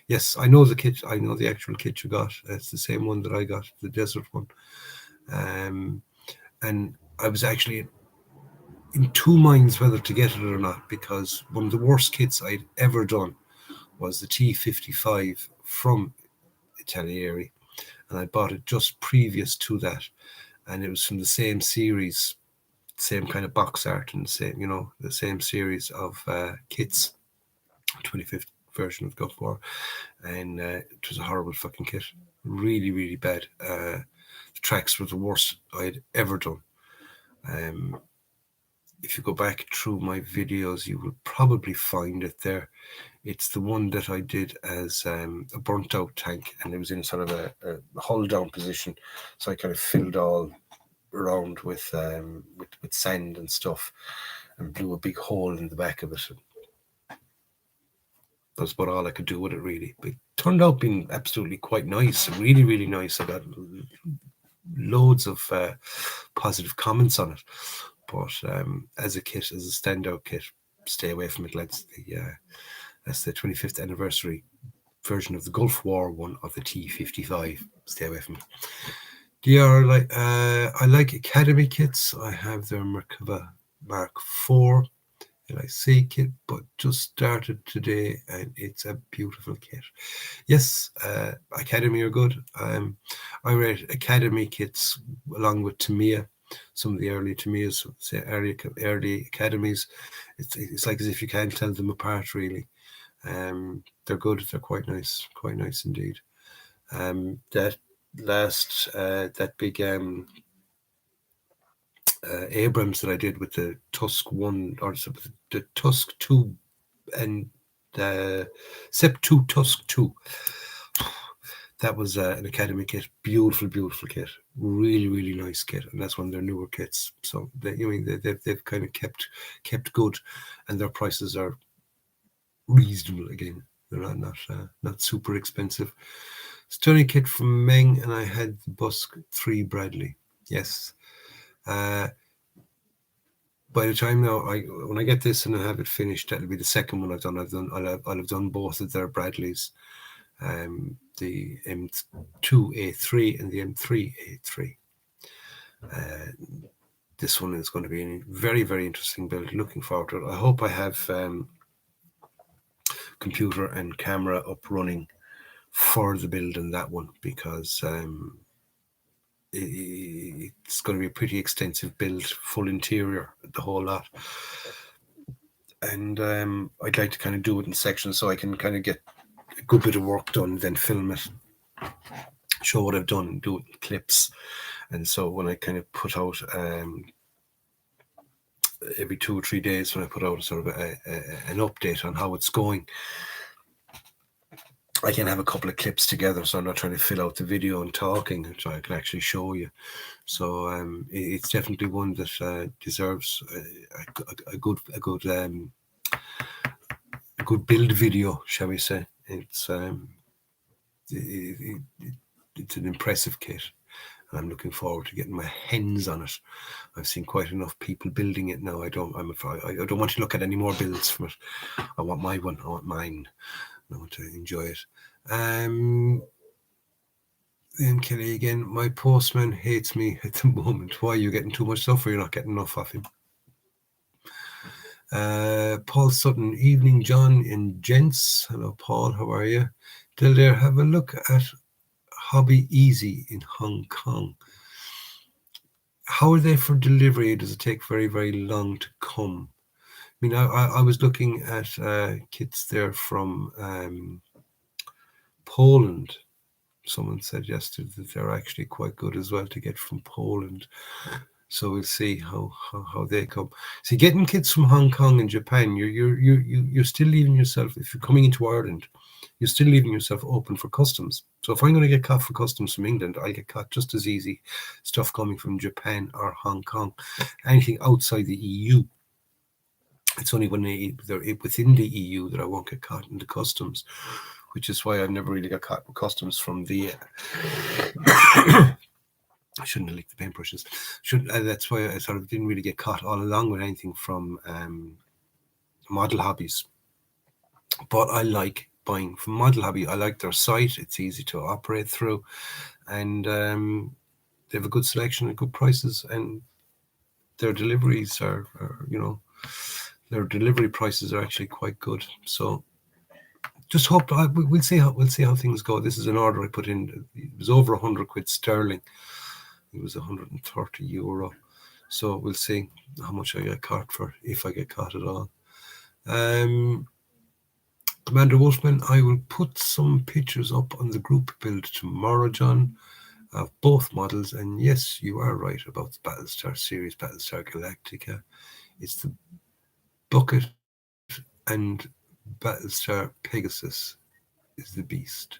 [SPEAKER 1] Yes, I know the kit. I know the actual kit you got. It's the same one that I got, the desert one. And I was actually in two minds whether to get it or not, because one of the worst kits I'd ever done was the T55 from Italieri, and I bought it just previous to that, and it was from the same series, same kind of box art, and the same series of kits, 25th version of Gulf War, and it was a horrible fucking kit, really, really bad. The tracks were the worst I'd ever done. If you go back through my videos, you will probably find it there. It's the one that I did as a burnt out tank, and it was in sort of a hull down position. So I kind of filled all around with sand and stuff, and blew a big hole in the back of it. That's about all I could do with it, really. But it turned out being absolutely quite nice, really, really nice. I got loads of positive comments on it. But as a kit, as a standout kit, stay away from it, lads. That's the 25th anniversary version of the Gulf War one of the T55. Stay away from it. I like Academy kits. I have their Merkava Mark IV LIC kit, but just started today, and it's a beautiful kit. Yes, Academy are good. I rate Academy kits along with Tamiya. Some of the early Tamiyas, say early Academies, it's like as if you can't tell them apart, really. They're good. They're quite nice indeed. That big Abrams that I did with the Tusk 1, or the Tusk 2 and Sep 2 Tusk 2. That was an Academy kit, beautiful, beautiful kit, really, really nice kit, and that's one of their newer kits. So they've kind of kept good, and their prices are reasonable again. They're not super expensive. Stunning kit from Meng, and I had the Busk 3 Bradley. Yes. By the time now, when I get this and I have it finished, that'll be the second one I've done. I'll have done both of their Bradleys, the M2A3 and the M3A3. This one is going to be a very, very interesting build. Looking forward to it. I hope I have computer and camera up running for the build in that one, because it's going to be a pretty extensive build, full interior, the whole lot. And I'd like to kind of do it in sections so I can kind of get a good bit of work done, then film it, show what I've done, do it in clips. And so when I kind of put out every 2 or 3 days, when I put out sort of an update on how it's going, I can have a couple of clips together, so I'm not trying to fill out the video and talking, so I can actually show you. So it's definitely one that deserves a good build video, shall we say? It's it's an impressive kit, and I'm looking forward to getting my hands on it. I've seen quite enough people building it now. I don't want to look at any more builds from it. I want my one. I want mine. I want to enjoy it. Then Kelly again. My postman hates me at the moment. Why are you getting too much stuff, or you're not getting enough of him? Paul Sutton, evening, John and gents. Hello, Paul. How are you? Till there, have a look at Hobby Easy in Hong Kong. How are they for delivery? Does it take very, very long to come? I mean, I was looking at kits there from Poland. Someone said yesterday that they're actually quite good as well to get from Poland. So we'll see how they come. See, getting kits from Hong Kong and Japan, you're still leaving yourself, if you're coming into Ireland, you're still leaving yourself open for customs. So if I'm going to get caught for customs from England, I'll get caught just as easy stuff coming from Japan or Hong Kong. Anything outside the EU, it's only when they're within the EU that I won't get caught in the customs, which is why I've never really got caught with customs from the I shouldn't have licked the paintbrushes. That's why I sort of didn't really get caught all along with anything from Model Hobbies. But I like buying from Model Hobby. I like their site. It's easy to operate through, and they have a good selection at good prices, and their deliveries are their delivery prices are actually quite good. So just hope we'll see how things go. This is an order I put in. It was over 100 quid sterling. It was 130 euro. So we'll see how much I get caught for, if I get caught at all. Commander Wolfman, I will put some pictures up on the group build tomorrow, John, of both models. And yes, you are right about the Battlestar series, Battlestar Galactica. It's the Bucket, and Battlestar Pegasus is the Beast.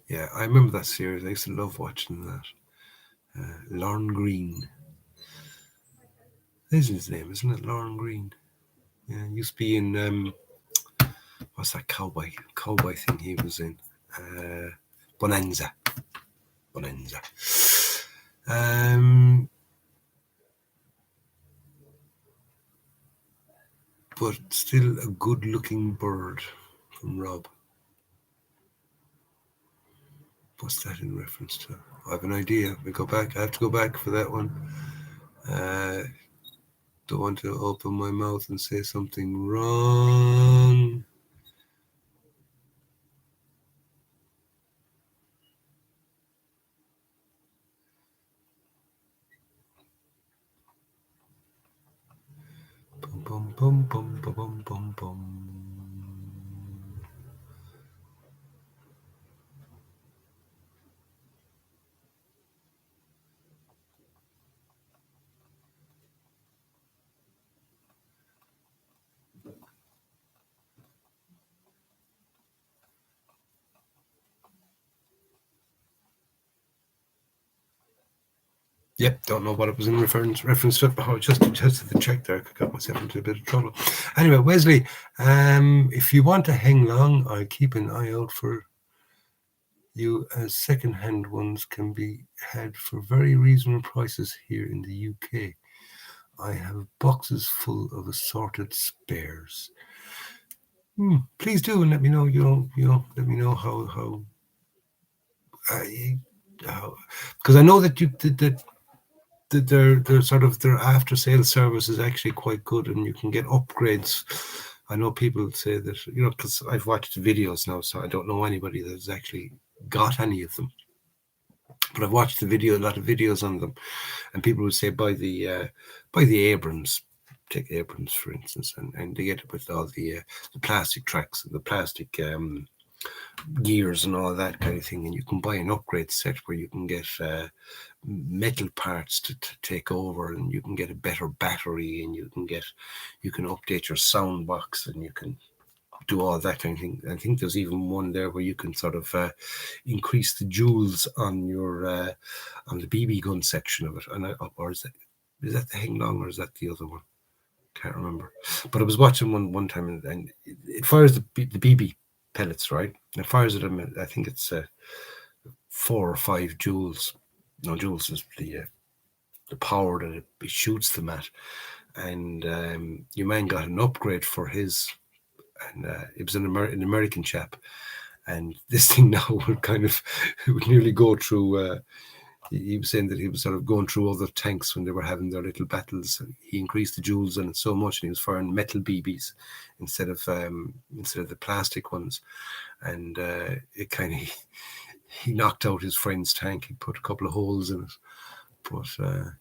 [SPEAKER 1] Yeah, I remember that series. I used to love watching that. Lorne Green. That is his name, isn't it? Lorne Green. Yeah, he used to be in what's that cowboy thing he was in? Bonanza. But still a good-looking bird from Rob. What's that in reference to? I have an idea. I have to go back for that one. Don't want to open my mouth and say something wrong. Bum, bum, bum, bum, bum, bum, bum. Yep, don't know what it was in reference to, but I just had to check there. I got myself into a bit of trouble. Anyway, Wesley, if you want to hang long, I'll keep an eye out for you, as second-hand ones can be had for very reasonable prices here in the UK. I have boxes full of assorted spares. Please do, and let me know. Let me know how because I know that you that their sort of their after sales service is actually quite good, and you can get upgrades. I know people say that, because I've watched videos now, so I don't know anybody that's actually got any of them. But I've watched a lot of videos on them, and people would say buy the Abrams. Take Abrams for instance, and they get it with all the plastic tracks and the plastic gears and all that kind of thing, and you can buy an upgrade set where you can get metal parts to take over, and you can get a better battery, and you can update your sound box, and you can do all that kind of thing. I think there's even one there where you can sort of increase the joules on your on the BB gun section of it, or is that the Hang Long, or is that the other one? Can't remember. But I was watching one time, and it fires the BB pellets, right? It fires at them. I think it's 4 or 5 joules. No, joules is the power that it shoots them at. And your man got an upgrade for his, and it was an American chap. And this thing now would nearly go through. He was saying that he was sort of going through other tanks when they were having their little battles. He increased the joules on it so much, and he was firing metal BBs instead of the plastic ones. And it kind of he knocked out his friend's tank. He put a couple of holes in it. But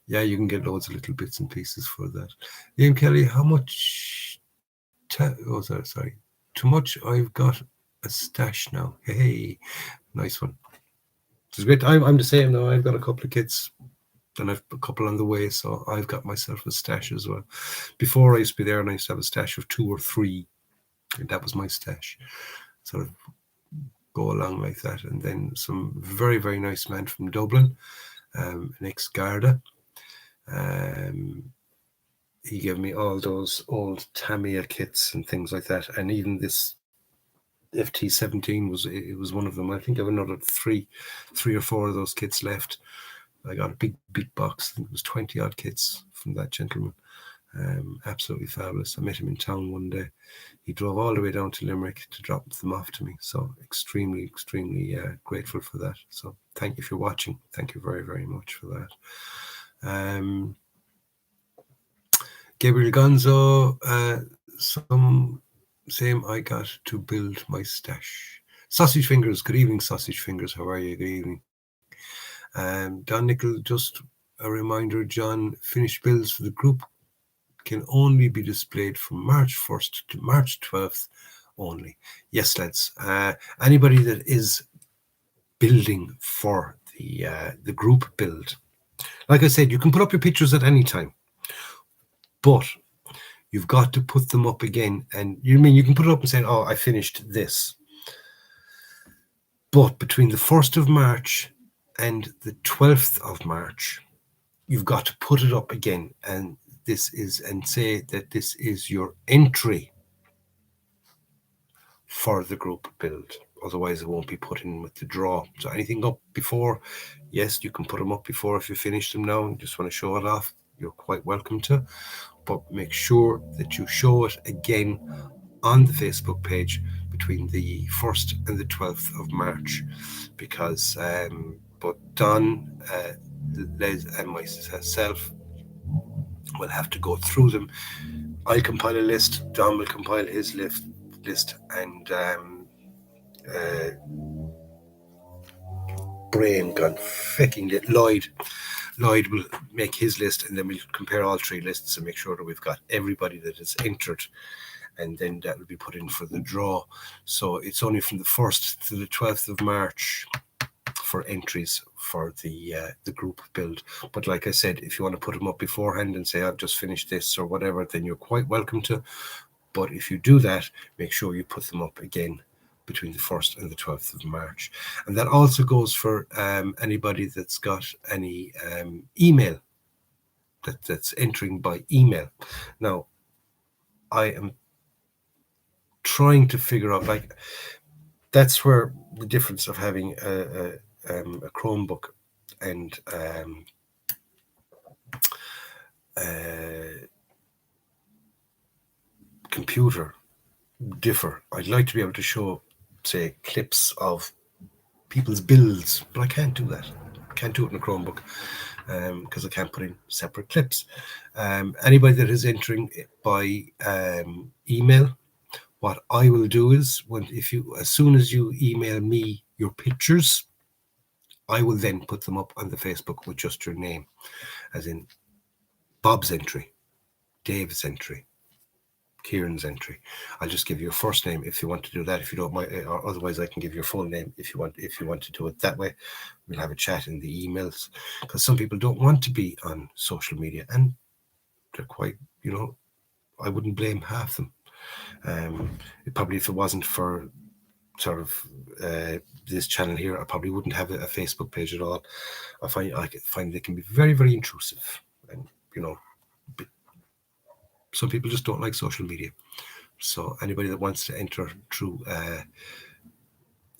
[SPEAKER 1] yeah, you can get loads of little bits and pieces for that. Liam Kelly, how much? Sorry. Too much. I've got a stash now. Hey, nice one. It's great. I'm the same now. I've got a couple of kids, and I've a couple on the way, so I've got myself a stash as well. Before I used to be there, and I used to have a stash of 2 or 3, and that was my stash. Sort of go along like that, and then some very, very nice man from Dublin, an ex-Garda. He gave me all those old Tamiya kits and things like that, and even this FT-17 was one of them. I think I have another three or 4 of those kits left. I got a big box. I think it was 20 odd kits from that gentleman. Absolutely fabulous. I met him in town one day. He drove all the way down to Limerick to drop them off to me. So extremely grateful for that. So thank you for watching. Thank you very, very much for that. Gabriel Gonzo, same I got to build my stash. Sausage Fingers, good evening, Sausage Fingers. How are you? Good evening. Don Nickel, just a reminder, John, finished bills for the group can only be displayed from March 1st to March 12th only. Yes, lads. Anybody that is building for the group build, like I said, you can put up your pictures at any time, but you've got to put them up again. And you can put it up and say, oh, I finished this. But between the 1st of March and the 12th of March, you've got to put it up again. And say that this is your entry for the group build. Otherwise, it won't be put in with the draw. So anything up before, yes, you can put them up before if you finish them now and just want to show it off. You're quite welcome to. But make sure that you show it again on the Facebook page between the 1st and the 12th of March, because but Don, Les, and myself will have to go through them. I'll compile a list. Don will compile his list, and brain gone fucking it. Lloyd will make his list, and then we'll compare all 3 lists and make sure that we've got everybody that is entered, and then that will be put in for the draw. So it's only from the 1st to the 12th of March for entries for the group build. But like I said, if you want to put them up beforehand and say, I've just finished this or whatever, then you're quite welcome to. But if you do that, make sure you put them up again between the 1st and the 12th of March. And that also goes for anybody that's got any email that's entering by email. Now, I am trying to figure out, like, that's where the difference of having a Chromebook and computer differ. I'd like to be able to show, say, clips of people's bills, but I can't do that. I can't do it in a Chromebook because I can't put in separate clips. Anybody that is entering by email, what I will do is, as soon as you email me your pictures, I will then put them up on the Facebook with just your name, as in Bob's entry, Dave's entry, Kieran's entry. I'll just give you a first name if you want to do that. If you don't mind, or otherwise I can give your full name if you want. If you want to do it that way, we'll have a chat in the emails, because some people don't want to be on social media, and they're quite, I wouldn't blame half them. Probably if it wasn't for sort of this channel here, I probably wouldn't have a Facebook page at all. I find they can be very, very intrusive, and some people just don't like social media. So anybody that wants to enter through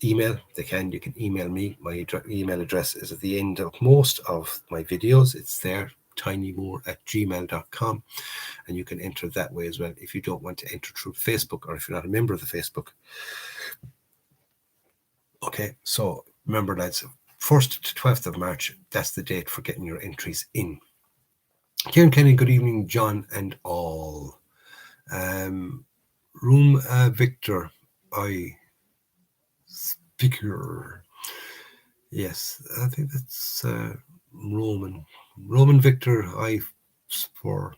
[SPEAKER 1] email, they can. You can email me. My email address is at the end of most of my videos. It's there, tinymoore@gmail.com, and you can enter that way as well if you don't want to enter through Facebook, or if you're not a member of the Facebook. Okay, so remember, lads, 1st to 12th of March, that's the date for getting your entries in. Kieran Kenny, good evening, John and all. Room Victor, speaker. Yes, I think that's Roman Victor, for.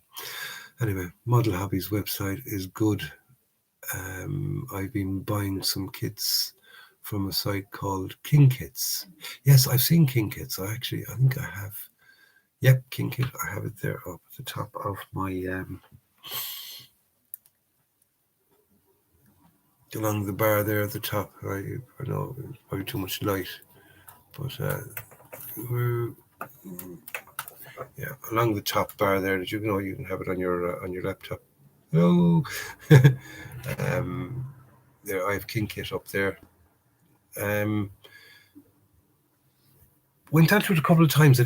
[SPEAKER 1] Anyway, Model Hobbies website is good. I've been buying some kits from a site called King Kits. Yes, I've seen King Kits. I think I have. Yep, King Kit. I have it there up at the top of my along the bar there at the top. I know it's probably too much light, but along the top bar there. Did you know you can have it on your laptop? Oh, there I have King Kit up there. Went out to it a couple of times. I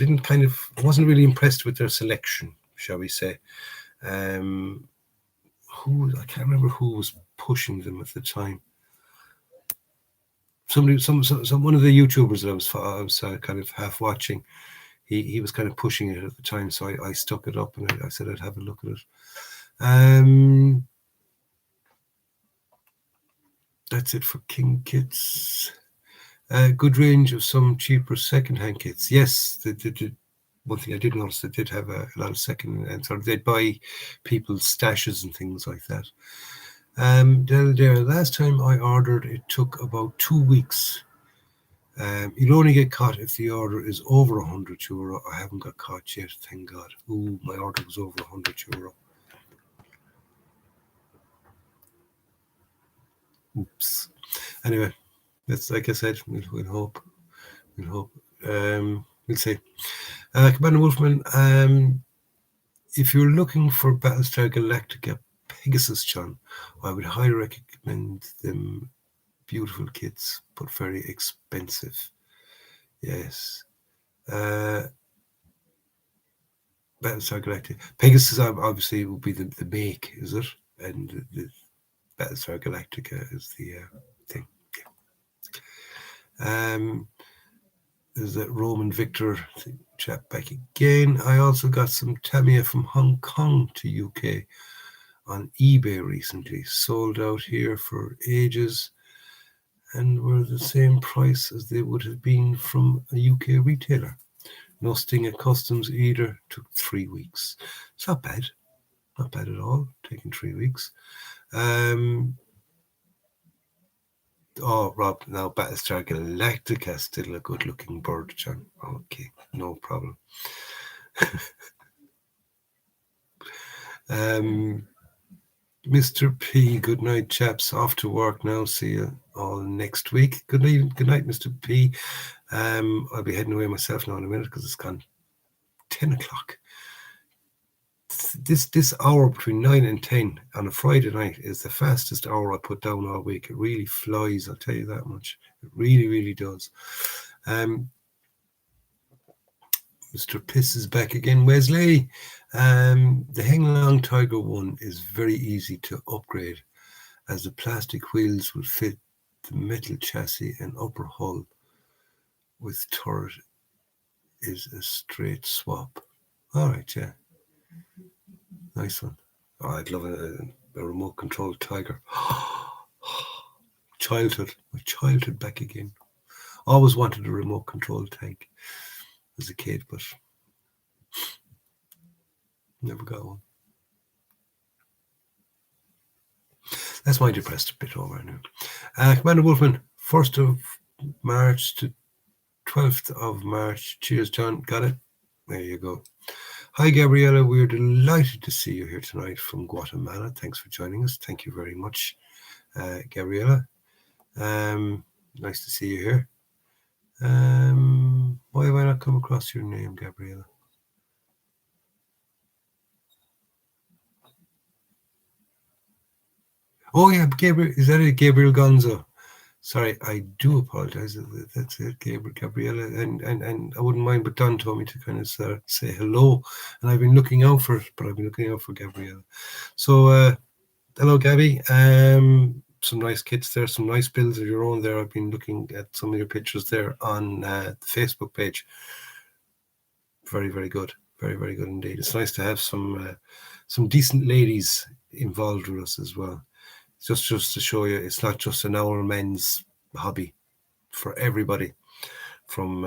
[SPEAKER 1] wasn't really impressed with their selection, shall we say. I can't remember who was pushing them at the time. One of the YouTubers that I was kind of half watching. He was kind of pushing it at the time, so I stuck it up and I said I'd have a look at it. That's it for King Kits. Good range of some cheaper second-hand kits. Yes, one thing I did notice, they did have a lot of second-hand, sort of they'd buy people's stashes and things like that. There, last time I ordered, it took about 2 weeks. You'll only get caught if the order is over €100. I haven't got caught yet, thank God. Ooh, my order was over €100. Oops. Anyway, that's, like I said, we'll hope. We'll see. Commander Wolfman, if you're looking for Battlestar Galactica Pegasus, John, I would highly recommend them. Beautiful kits, but very expensive. Yes. Battlestar Galactica. Pegasus obviously will be the make, is it? And the Battlestar Galactica is the thing. Yeah. There's that Roman Victor chat back again. I also got some Tamiya from Hong Kong to UK on eBay recently. Sold out here for ages and were the same price as they would have been from a UK retailer. No sting at customs either. Took 3 weeks. It's not bad. Not bad at all. Taking 3 weeks. Rob, now Battlestar Galactica, still a good-looking bird, John. Okay, no problem. Mr. P, good night, chaps. Off to work now. See you all next week. Good night, Mr. P. I'll be heading away myself now in a minute because it's gone 10 o'clock. This hour between 9 and 10 on a Friday night is the fastest hour I put down all week. It really flies, I'll tell you that much. It really, really does. Mr. Piss is back again. Wesley, the Henglong Tiger 1 is very easy to upgrade as the plastic wheels will fit the metal chassis and upper hull with turret is a straight swap. All right, yeah. Nice one. Oh, I'd love a remote controlled Tiger. My childhood back again. Always wanted a remote controlled tank as a kid, but never got one. That's my depressed bit over now. Commander Wolfman, 1st of March to 12th of March. Cheers, John. Got it? There you go. Hi, Gabriella. We're delighted to see you here tonight from Guatemala. Thanks for joining us. Thank you very much, Gabriella. Nice to see you here. Why have I not come across your name, Gabriella? Oh, yeah, Gabriel. Is that it? Gabriel Gonzo. Sorry, I do apologize. That's it, Gabriella. And I wouldn't mind, but Don told me to kind of say hello. And I've been looking out for it, but I've been looking out for Gabriella. So, hello, Gabby. Some nice kits there, some nice builds of your own there. I've been looking at some of your pictures there on the Facebook page. Very, very good. Very, very good indeed. It's nice to have some decent ladies involved with us as well. Just to show you, it's not just an our men's hobby for everybody from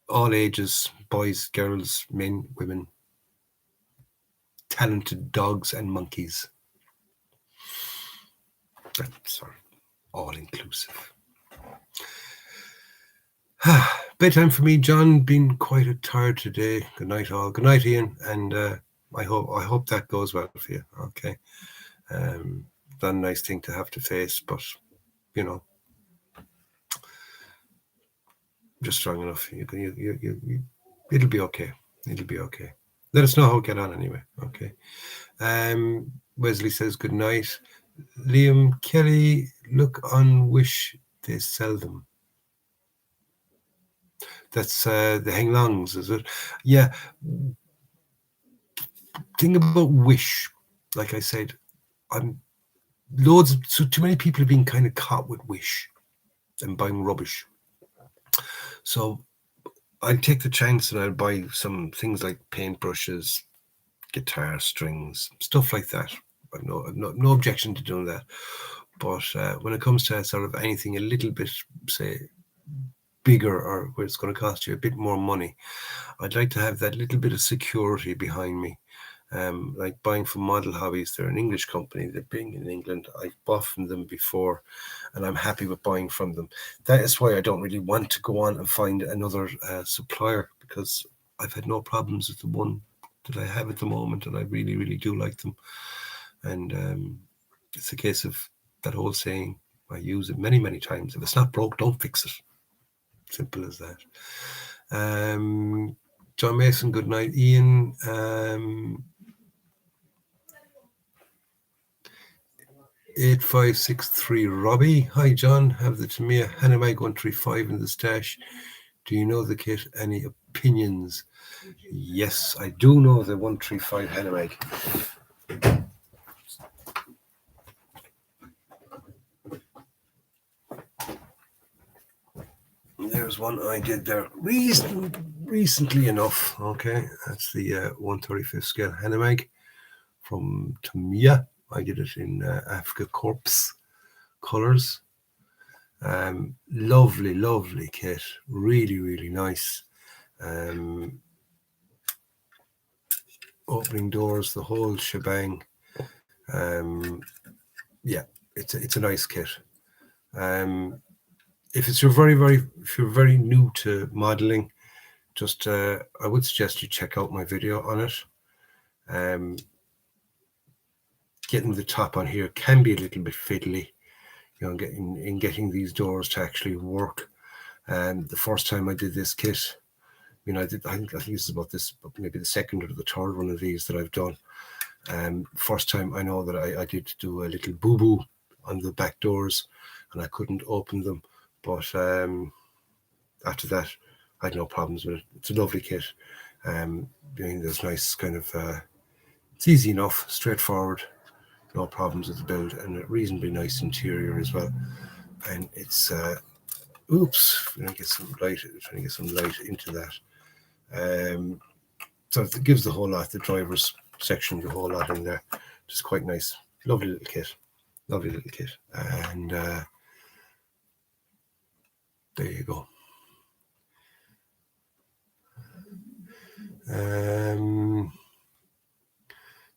[SPEAKER 1] all ages, boys, girls, men, women, talented dogs and monkeys. Sorry, all inclusive. Bedtime for me, John. Been quite tired today. Good night, all. Good night, Ian. And I hope that goes well for you. Okay. Not a nice thing to have to face, but you know, just strong enough. It'll be okay. It'll be okay. Let us know how we get on anyway. Okay. Wesley says good night. Liam Kelly, look on Wish, they sell them. That's the Henglongs, is it? Yeah. Thing about Wish, like I said, too many people have been kind of caught with Wish and buying rubbish. So I'll take the chance and I'll buy some things like paintbrushes, guitar strings, stuff like that. I've no objection to doing that. But when it comes to sort of anything a little bit, say, bigger or where it's going to cost you a bit more money, I'd like to have that little bit of security behind me. Like buying from Model Hobbies, they're an English company. They're big in England. I've bought from them before, and I'm happy with buying from them. That is why I don't really want to go on and find another supplier, because I've had no problems with the one that I have at the moment, and I really, really do like them. And it's a case of that whole saying. I use it many, many times. If it's not broke, don't fix it. Simple as that. John Mason, good night. Ian, 8563 Robbie. Hi, John. Have the Tamiya Hanemag 135 in the stash. Do you know the kit? Any opinions? Yes, I do know the 135 Hanemag. There's one I did there recently enough. Okay, that's the 135th scale Hanemag from Tamiya. I did it in Africa Corps colors. Lovely kit. Really, really nice. Opening doors, the whole shebang. Yeah, it's a nice kit. If you're very new to modeling, just I would suggest you check out my video on it. getting the top on here can be a little bit fiddly, you know, getting these doors to actually work. And the first time I did this kit, you know, I think this is maybe the second or the third one of these that I've done. First time I know that I did do a little boo-boo on the back doors and I couldn't open them. But after that, I had no problems with it. It's a lovely kit. There's nice kind of, it's easy enough, straightforward, no problems with the build, and a reasonably nice interior as well. And it's, trying to get some light into that. So it gives the whole lot, the driver's section, the whole lot in there. Just quite nice. Lovely little kit. And there you go.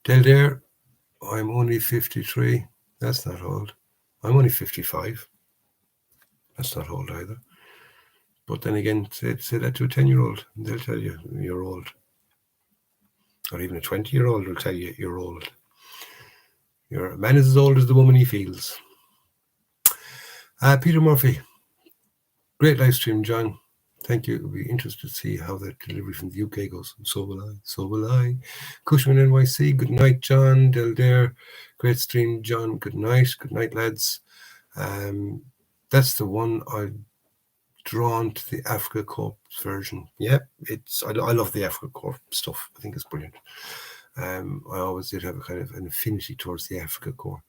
[SPEAKER 1] Del there, I'm only 53. That's not old. I'm only 55. That's not old either. But then again, say that to a 10-year-old, and they'll tell you you're old. Or even a 20-year-old will tell you you're old. Your man is as old as the woman he feels. Peter Murphy, great live stream, John. Thank you. It'll be interested to see how the delivery from the UK goes. So will I. Cushman NYC, good night, John. Del Dare, great stream, John. Good night, lads. That's the one I'm drawn to, the Africa Corp version. Yeah, I love the Africa Corp stuff. I think it's brilliant. I always did have a kind of an affinity towards the Africa Corps.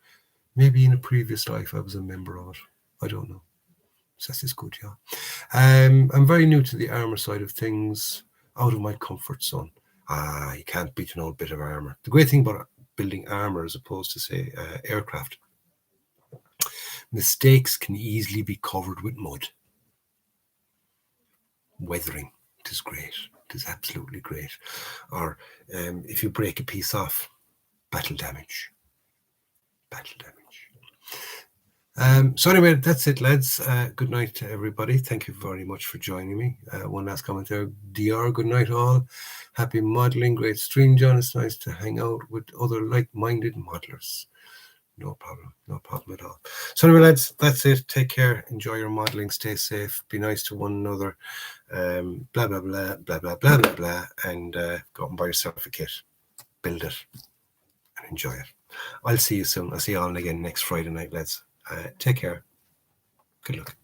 [SPEAKER 1] Maybe in a previous life I was a member of it. I don't know. So that's good, yeah. I'm very new to the armour side of things, out of my comfort zone. You can't beat an old bit of armour. The great thing about building armour as opposed to, say, aircraft, mistakes can easily be covered with mud. Weathering, it is great. It is absolutely great. Or if you break a piece off, battle damage. So anyway, that's it, lads. Good night to everybody. Thank you very much for joining me. One last comment there. DR, good night all. Happy modelling. Great stream, John. It's nice to hang out with other like-minded modelers. No problem at all. So anyway, lads, that's it. Take care. Enjoy your modelling. Stay safe. Be nice to one another. Blah, blah, blah, blah, blah, blah, blah, blah. And go out and buy yourself a kit. Build it. And enjoy it. I'll see you soon. I'll see you all again next Friday night, lads. Take care. Good luck.